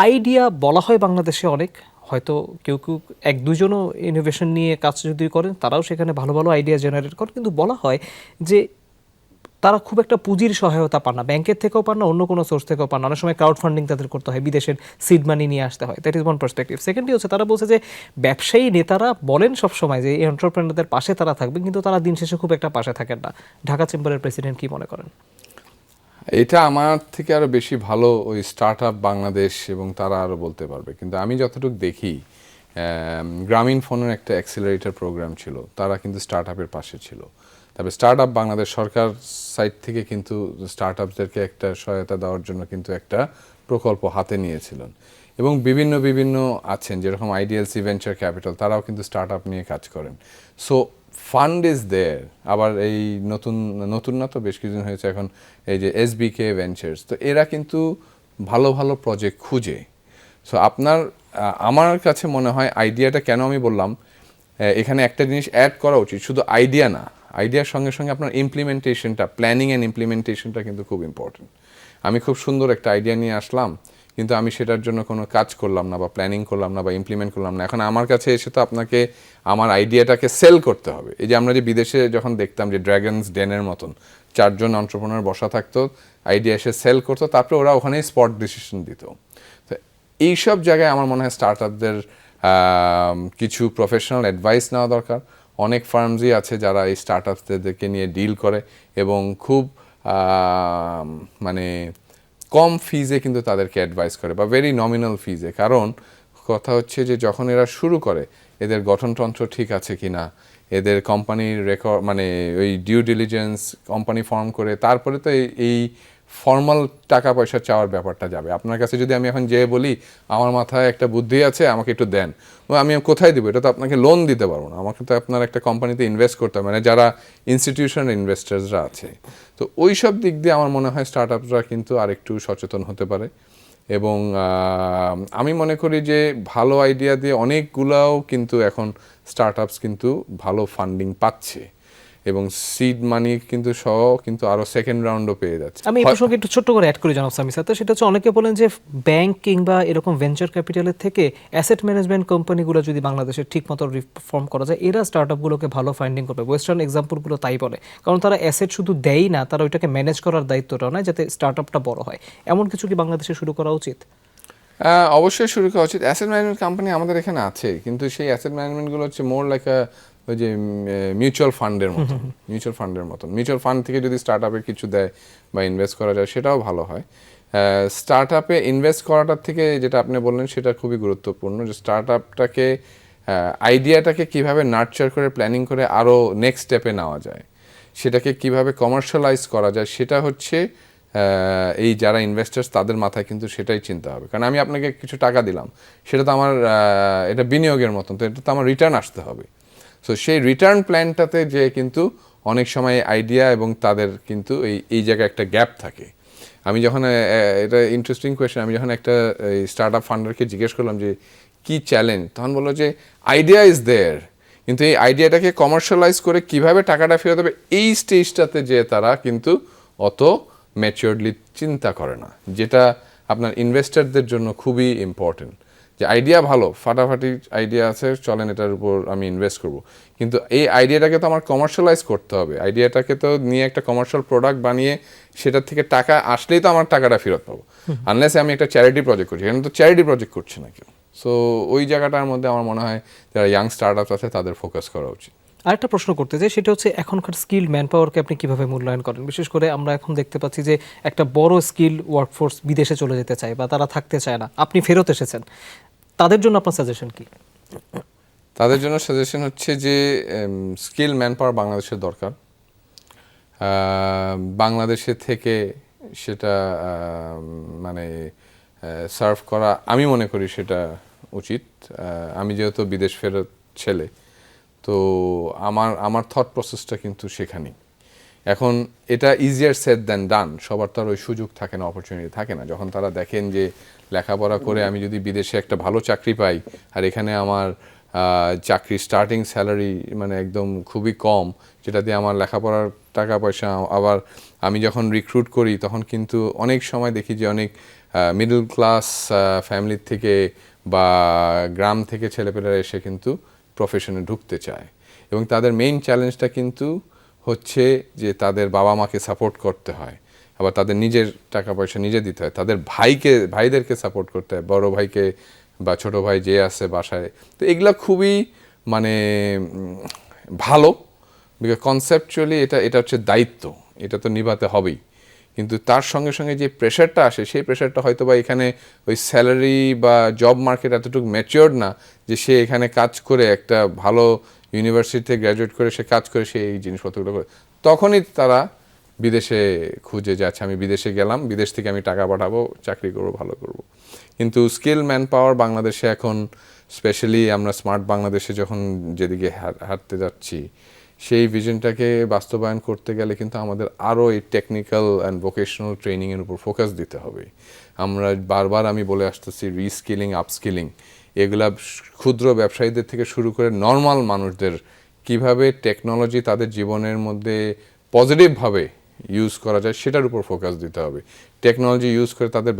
আইডিয়া বলা হয় বাংলাদেশে অনেক, হয়তো কেউ কেউ 1-2জনও ইনোভেশন নিয়ে কাজ যদি করেন তারাও সেখানে ভালো ভালো আইডিয়া জেনারেট করেন, কিন্তু বলা হয় যে তারা খুব একটা পুঁজির সহায়তা পান না, ব্যাংকের থেকেও পান না, অন্য কোনো সোর্স থেকেও পান না। অনেক সময় ক্রাউড ফান্ডিং তাদের করতে হয়, বিদেশের সিড মানি নিয়ে আসতে হয়। That is one perspective. Secondly হচ্ছে তারা বলছে যে ব্যবসায়ী নেতারা বলেন সবসময় যে এই এন্টারপ্রেনারদের পাশে তারা থাকবে, কিন্তু তারা দিন শেষে খুব একটা পাশে থাকেন না। ঢাকা চেম্বারের প্রেসিডেন্ট কি মনে করেন? এটা আমার থেকে আরও বেশি ভালো ওই স্টার্ট আপ বাংলাদেশ এবং তারা আরও বলতে পারবে। কিন্তু আমি যতটুকু দেখি, গ্রামীণ ফোনের একটা অ্যাক্সিলারেটর প্রোগ্রাম ছিল, তারা কিন্তু স্টার্ট আপের পাশে ছিল। তবে স্টার্ট আপ বাংলাদেশ সরকার সাইড থেকে কিন্তু স্টার্ট আপসদেরকে একটা সহায়তা দেওয়ার জন্য কিন্তু একটা প্রকল্প হাতে নিয়েছিলেন, এবং বিভিন্ন বিভিন্ন আছেন যেরকম আইডিএলসি ভেঞ্চার ক্যাপিটাল, তারাও কিন্তু স্টার্ট আপ নিয়ে কাজ করেন। So fund is there. আবার এই নতুন নতুন না, তো বেশ কিছুদিন হয়েছে এখন, এই যে এসবিকে ভেঞ্চার্স, তো এরা কিন্তু ভালো ভালো প্রজেক্ট খুঁজে। সো আমার কাছে মনে হয় আইডিয়াটা, কেন আমি বললাম এখানে একটা জিনিস অ্যাড করা উচিত, শুধু আইডিয়া না, আইডিয়ার সঙ্গে সঙ্গে আপনার ইমপ্লিমেন্টেশনটা, প্ল্যানিং অ্যান্ড ইমপ্লিমেন্টেশনটা কিন্তু খুব ইম্পর্টেন্ট। আমি খুব সুন্দর একটা আইডিয়া নিয়ে আসলাম, কিন্তু আমি সেটার জন্য কোনো কাজ করলাম না, বা প্ল্যানিং করলাম না, বা ইমপ্লিমেন্ট করলাম না। এখন আমার কাছে এসে তো আপনাকে আমার আইডিয়াটাকে সেল করতে হবে। এই যে আমরা যে বিদেশে যখন দেখতাম যে ড্র্যাগনস ডেনের মতন 4জন এন্টারপ্রেনার বসা থাকতো, আইডিয়া এসে সেল করতো, তারপরে ওরা ওখানেই স্পট ডিসিশন দিত। তো এইসব জায়গায় আমার মনে হয় স্টার্ট আপদের কিছু প্রফেশনাল অ্যাডভাইস নেওয়া দরকার। অনেক ফার্মসই আছে যারা এই স্টার্ট আপসদেরকে নিয়ে ডিল করে, এবং খুব মানে কম ফিজে কিন্তু তাদেরকে অ্যাডভাইস করে, বা ভেরি নমিনাল ফিজে। কারণ কথা হচ্ছে যে যখন এরা শুরু করে, এদের গঠনতন্ত্র ঠিক আছে কি না, এদের কোম্পানির রেকর্ড, মানে ওই ডিউ ডিলিজেন্স, কোম্পানি ফর্ম করে তারপরে তো এই ফর্মাল টাকা পয়সা চাওয়ার ব্যাপারটা যাবে। আপনার কাছে যদি আমি এখন যেয়ে বলি আমার মাথায় একটা বুদ্ধি আছে, আমাকে একটু দেন, আমি কোথায় দিব? এটা তো আপনাকে লোন দিতে পারবো না, আমাকে তো আপনার একটা কোম্পানিতে ইনভেস্ট করতে হবে, মানে যারা ইনস্টিটিউশনাল ইনভেস্টার্সরা আছে। তো ওই সব দিক দিয়ে আমার মনে হয় স্টার্ট আপসরা কিন্তু আরেকটু সচেতন হতে পারে। এবং আমি মনে করি যে ভালো আইডিয়া দিয়ে অনেকগুলাও কিন্তু এখন স্টার্ট আপস কিন্তু ভালো ফান্ডিং পাচ্ছে, এবং সিড মানি কিন্তু সহ কিন্তু আরও সেকেন্ড রাউন্ডও পেয়ে যাচ্ছে। আমি এই প্রসঙ্গে একটু ছোট্ট করে অ্যাড করি জনাব সামি স্যার। তো সেটা হচ্ছে অনেকে বলেন যে ব্যাংক কিংবা এরকম ভেঞ্চার ক্যাপিটালের থেকে অ্যাসেট ম্যানেজমেন্ট কোম্পানিগুলো যদি বাংলাদেশে ঠিকমতো রিফর্ম করা যায়, এরা স্টার্ট আপগুলোকে ভালো ফান্ডিং করবে। ওয়েস্টার্ন এক্সাম্পলগুলো তাই বলে, কারণ তারা অ্যাসেট শুধু দেয়ই না, তারা ওইটাকে ম্যানেজ করার দায়িত্বটাও নেয় যাতে স্টার্ট আপটা বড় হয়। এমন কিছু কি বাংলাদেশে শুরু করা উচিত? অবশ্যই শুরু করা উচিত। অ্যাসেট ম্যানেজমেন্ট কোম্পানি আমাদের এখানে আছে, কিন্তু সেই অ্যাসেট ম্যানেজমেন্টগুলো হচ্ছে মোর লাইক ওই যে মিউচুয়াল ফান্ডের মতন। মিউচুয়াল ফান্ড থেকে যদি স্টার্ট আপে কিছু দেয় বা ইনভেস্ট করা যায়, সেটাও ভালো হয়। স্টার্ট আপে ইনভেস্ট করাটার থেকে যেটা আপনি বললেন সেটা খুবই গুরুত্বপূর্ণ, যে স্টার্ট আপটাকে, আইডিয়াটাকে কীভাবে নার্চার করে, প্ল্যানিং করে আরও নেক্সট স্টেপে নেওয়া যায়, সেটাকে কিভাবে কমার্শিয়ালাইজ করা যায়, সেটা হচ্ছে এই যারা ইনভেস্টার্স তাদের মাথায় কিন্তু সেটাই চিন্তা হবে, কারণ আমি আপনাকে কিছু টাকা দিলাম, সেটা তো আমার এটা বিনিয়োগের মতন, তো এটা তো আমার রিটার্ন আসতে হবে। সো সেই রিটার্ন প্ল্যানটাতে যে কিন্তু অনেক সময় আইডিয়া এবং তাদের কিন্তু এই জায়গায় একটা গ্যাপ থাকে। আমি যখন এটা ইন্টারেস্টিং কোয়েশ্চেন, আমি যখন একটা স্টার্ট আপ ফান্ডারকে জিজ্ঞেস করলাম যে কি চ্যালেঞ্জ, তখন বললো যে আইডিয়া ইজ দেয়ার, কিন্তু এই আইডিয়াটাকে কমার্শিয়ালাইজ করে কিভাবে টাকাটা ফেরত হবে এই স্টেজটাতে যে তারা কিন্তু অত ম্যাচিওরলি চিন্তা করে না, যেটা আপনার ইনভেস্টরদের জন্য খুবই ইম্পর্টেন্ট। যে আইডিয়া ভালো, ফাটাফাটি আইডিয়া আছে, চলেন এটার উপর আমি ইনভেস্ট করব, কিন্তু এই আইডিয়াটাকে তো আমার কমার্শিয়ালাইজ করতে হবে, আইডিয়াটাকে তো নিয়ে একটা কমার্শিয়াল প্রোডাক্ট বানিয়ে সেটার থেকে টাকা আসলেই তো আমার টাকাটা ফেরত পাবো। আনলেস আমি একটা চ্যারিটি প্রজেক্ট করছি, এখানে তো চ্যারিটি প্রজেক্ট করছে না কেউ। সো ওই জায়গাটার মধ্যে আমার মনে হয় যারা ইয়াং স্টার্ট আপ আছে তাদের ফোকাস করা উচিত। আরেকটা প্রশ্ন করতে চাই, সেটা হচ্ছে এখনকার স্কিল ম্যান পাওয়ারকে আপনি কিভাবে মূল্যায়ন করেন? বিশেষ করে আমরা এখন দেখতে পাচ্ছি যে একটা বড় স্কিল ওয়ার্কফোর্স বিদেশে চলে যেতে চায় বা তারা থাকতে চায় না, আপনি ফেরত এসেছেন, তাদের জন্য আপনার সাজেশন কি? তাদের জন্য সাজেশন হচ্ছে যে স্কিল ম্যান পাওয়ার বাংলাদেশের দরকার। বাংলাদেশে থেকে সেটা মানে সার্ভ করা আমি মনে করি সেটা উচিত। আমি যেহেতু বিদেশ ফেরত ছেলে, তো আমার থট প্রসেসটা কিন্তু সেখানেই। এখন এটা ইজিয়ার সেড দ্যান ডান, সবার তো আর ওই সুযোগ থাকে না, অপরচুনিটি থাকে না। যখন তারা দেখেন যে লেখাপড়া করে আমি যদি বিদেশে একটা ভালো চাকরি পাই আর এখানে আমার চাকরি স্টার্টিং স্যালারি মানে একদম খুবই কম, যেটা দিয়ে আমার লেখাপড়ার টাকা পয়সা, আবার আমি যখন রিক্রুট করি তখন কিন্তু অনেক সময় দেখি যে অনেক মিডল ক্লাস ফ্যামিলির থেকে বা গ্রাম থেকে ছেলেপেলেরা এসে কিন্তু প্রফেশনে ঢুকতে চায়, এবং তাদের মেইন চ্যালেঞ্জটা কিন্তু হচ্ছে যে তাদের বাবা মাকে সাপোর্ট করতে হয়, আবার তাদের নিজের টাকা পয়সা নিজে দিতে হয়, তাদের ভাইদেরকে সাপোর্ট করতে হয়, বড় ভাইকে বা ছোট ভাই যে আছে বাসায়। তো এগুলা খুবই মানে ভালো, বিকজ কনসেপচুয়ালি এটা হচ্ছে দায়িত্ব, এটা তো নিভাতে হবেই, কিন্তু তার সঙ্গে সঙ্গে যে প্রেশারটা আসে সেই প্রেশারটা হয়তো বা এখানে ওই স্যালারি বা জব মার্কেট এতটুকু ম্যাচিওর না যে সে এখানে কাজ করে একটা ভালো ইউনিভার্সিটিতে গ্র্যাজুয়েট করে সে কাজ করে সে এই জিনিসপত্রগুলো করে, তখনই তারা বিদেশে খুঁজে যাচ্ছে, আমি বিদেশে গেলাম, বিদেশ থেকে আমি টাকা পাঠাবো, চাকরি করবো, ভালো করব। কিন্তু স্কিল ম্যান পাওয়ার বাংলাদেশে এখন স্পেশালি আমরা স্মার্ট বাংলাদেশে যখন যেদিকে হাঁটতে যাচ্ছি, সেই ভিশনটাকে বাস্তবায়ন করতে গেলে কিন্তু আমাদের আরও এই টেকনিক্যাল অ্যান্ড ভোকেশনাল ট্রেনিংয়ের উপর ফোকাস দিতে হবে। আমরা বারবার আমি বলে আসতেছি রিস্কিলিং, আপস্কিলিং, এগুলা ক্ষুদ্র ব্যবসায়ীদের থেকে শুরু করে নর্মাল মানুষদের কিভাবে টেকনোলজি তাদের জীবনের মধ্যে পজিটিভভাবে ইউজ করা যায় সেটার উপর ফোকাস দিতে হবে। টেকনোলজি ইউজ করে তাদের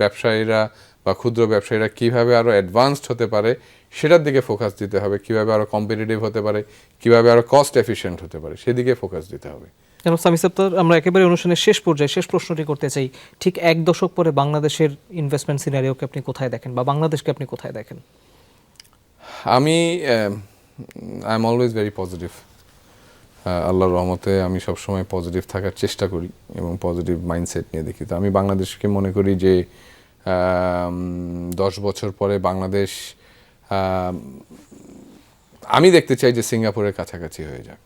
ব্যবসায়ীরা বা ক্ষুদ্র ব্যবসায়ীরা কীভাবে আরও অ্যাডভান্সড হতে পারে সেটার দিকে ফোকাস দিতে হবে, কীভাবে আরও কম্পিটিটিভ হতে পারে, কীভাবে আরও কস্ট এফিশিয়েন্ট হতে পারে সেদিকে ফোকাস দিতে হবে। জনাব সামি সাত্তার, আমরা একেবারে অনুষ্ঠানের শেষ পর্যায়ে শেষ প্রশ্নটি করতে চাই, ঠিক এক দশক পরে বাংলাদেশের ইনভেস্টমেন্ট সিনারিওকে আপনি কোথায় দেখেন বা বাংলাদেশকে আপনি কোথায় দেখেন? আমি I am always very positive. আল্লাহর রহমতে আমি সবসময় পজিটিভ থাকার চেষ্টা করি এবং পজিটিভ মাইন্ডসেট নিয়ে দেখি। তো আমি বাংলাদেশকে মনে করি যে 10 বছর পরে বাংলাদেশ আমি দেখতে চাই যে সিঙ্গাপুরের কাছাকাছি হয়ে যাক,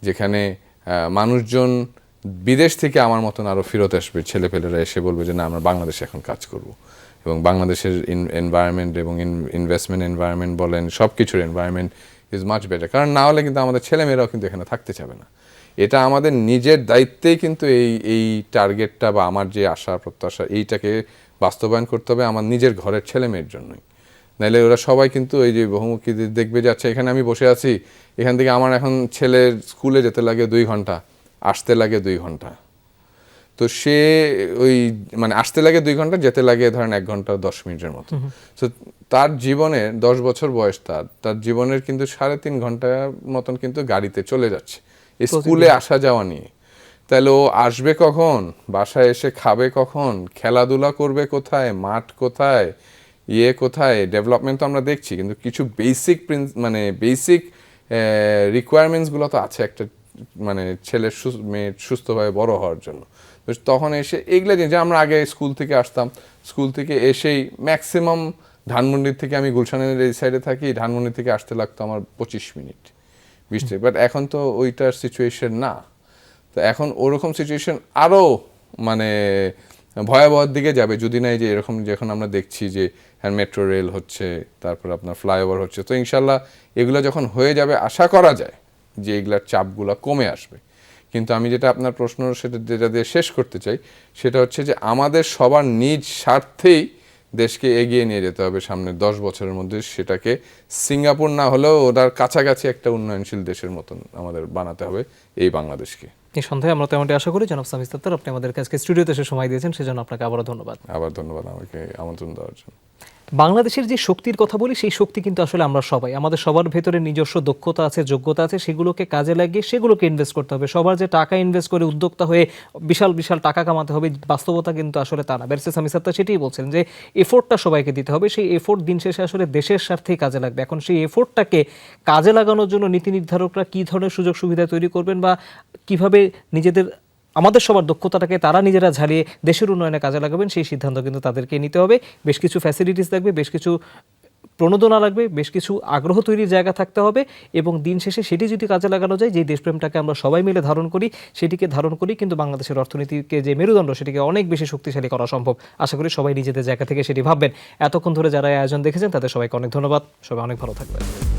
যেখানে মানুষজন বিদেশ থেকে আমার মতন আরও ফেরত আসবে, ছেলেপেলেরা এসে বলবে যে না আমরা বাংলাদেশে এখন কাজ করব, এবং বাংলাদেশের এনভায়রনমেন্ট এবং ইনভেস্টমেন্ট এনভায়রনমেন্ট বলেন সব কিছুর এনভায়রনমেন্ট ইজ মাচ বেটার। কারণ না হলে কিন্তু আমাদের ছেলেমেয়েরাও কিন্তু এখানে থাকতে চাবে না। এটা আমাদের নিজের দায়িত্বেই কিন্তু এই টার্গেটটা বা আমার যে আশা প্রত্যাশা এইটাকে বাস্তবায়ন করতে হবে আমার নিজের ঘরের ছেলেমেয়ের জন্যই। নাহলে ওরা সবাই কিন্তু এই যে বহুমুখী দেখবে যে আচ্ছা এখানে আমি বসে আছি, এখান থেকে আমার এখন ছেলের স্কুলে যেতে লাগে 2 ঘন্টা, আসতে লাগে 2 ঘন্টা, তো সে ওই মানে আসতে লাগে 2 ঘন্টা, যেতে লাগে ধরেন 1 ঘন্টা 10 মিনিটের মতো। তো তার জীবনে 10 বছর বয়স, তার জীবনের কিন্তু 3.5 ঘন্টা মতন কিন্তু গাড়িতে চলে যাচ্ছে এই স্কুলে আসা যাওয়া নিয়ে। তাহলে ও আসবে কখন, বাসায় এসে খাবে কখন, খেলাধুলা করবে কোথায়, মাঠ কোথায়, কোথায়, ডেভেলপমেন্ট তো আমরা দেখছি, কিন্তু কিছু বেসিক রিকোয়ারমেন্টসগুলো তো আছে একটা মানে ছেলের মেয়ের সুস্থভাবে বড় হওয়ার জন্য। তো তখন এসে এগুলো যে আমরা আগে স্কুল থেকে আসতাম, স্কুল থেকে এসেই ম্যাক্সিমাম ধানমন্ডির থেকে, আমি গুলশানের এই সাইডে থাকি, ধানমন্ডি থেকে আসতে লাগতো আমার 25 মিনিট 20 মিনিট, বাট এখন তো ওইটার সিচুয়েশন না। তো এখন ওরকম সিচুয়েশন আরও মানে ভয়াবহের দিকে যাবে যদি না এই যে এরকম যখন আমরা দেখছি যে মেট্রো রেল হচ্ছে, তারপর আপনার ফ্লাইওভার হচ্ছে, তো ইনশাল্লাহ এগুলো যখন হয়ে যাবে আশা করা যায় যে এগুলার চাপগুলো কমে আসবে। কিন্তু আমি যেটা আপনার প্রশ্ন যেটা দিয়ে শেষ করতে চাই সেটা হচ্ছে যে আমাদের সবার নিজ স্বার্থেই দেশকে এগিয়ে নিয়ে যেতে হবে সামনের 10 বছরের মধ্যে, সেটাকে সিঙ্গাপুর না হলেও ওটার কাছাকাছি একটা উন্নয়নশীল দেশের মতন আমাদের বানাতে হবে এই বাংলাদেশকে। এই সন্ধ্যায় আমরা তেমনটি আশা করি। জনাব সামি ইফতেখার, আপনি আমাদের কাছে স্টুডিওতে এসে সময় দিয়েছেন, সেজন্য আপনাকে আবারও ধন্যবাদ। আবার ধন্যবাদ আমাকে আমন্ত্রণ দেওয়ার জন্য। বাংলাদেশের যে শক্তির কথা বলি, সেই শক্তি কিন্তু আসলে আমরা সবাই, আমাদের সবার ভেতরে নিজস্ব দক্ষতা আছে, যোগ্যতা আছে, সেগুলোকে কাজে লাগিয়ে সেগুলোকে ইনভেস্ট করতে হবে। সবার যে টাকা ইনভেস্ট করে উদ্যোক্তা হয়ে বিশাল বিশাল টাকা কামাতে হবে, বাস্তবতা কিন্তু আসলে তা না। ব্যারিস্টার সামি ইফতেখার সেটাই বলছেন যে এফোর্টটা সবাইকে দিতে হবে, সেই এফোর্ট দিন শেষে আসলে দেশের স্বার্থেই কাজে লাগবে। এখন সেই এফোর্টটাকে কাজে লাগানোর জন্য নীতি নির্ধারকরা কী ধরনের সুযোগ সুবিধা তৈরি করবেন বা কিভাবে নিজেদের আমাদের সবার দক্ষতাটাকে তারা নিজেরা ঝালিয়ে দেশের উন্নয়নে কাজে লাগাবেন, সেই সিদ্ধান্ত কিন্তু তাদেরকে নিতে হবে। বেশ কিছু ফ্যাসিলিটিস লাগবে, বেশ কিছু প্রণোদনা লাগবে, বেশ কিছু আগ্রহ তৈরির জায়গা থাকতে হবে, এবং দিন শেষে সেটি যদি কাজে লাগানো যায়, যে দেশপ্রেমটাকে আমরা সবাই মিলে ধারণ করি, সেটিকে ধারণ করি, কিন্তু বাংলাদেশের অর্থনীতিকে যে মেরুদণ্ড, সেটিকে অনেক বেশি শক্তিশালী করা সম্ভব। আশা করি সবাই নিজেদের জায়গা থেকে সেটি ভাববেন। এতক্ষণ ধরে যারা এই আয়োজন দেখেছেন তাদের সবাইকে অনেক ধন্যবাদ। সবাই অনেক ভালো থাকবেন।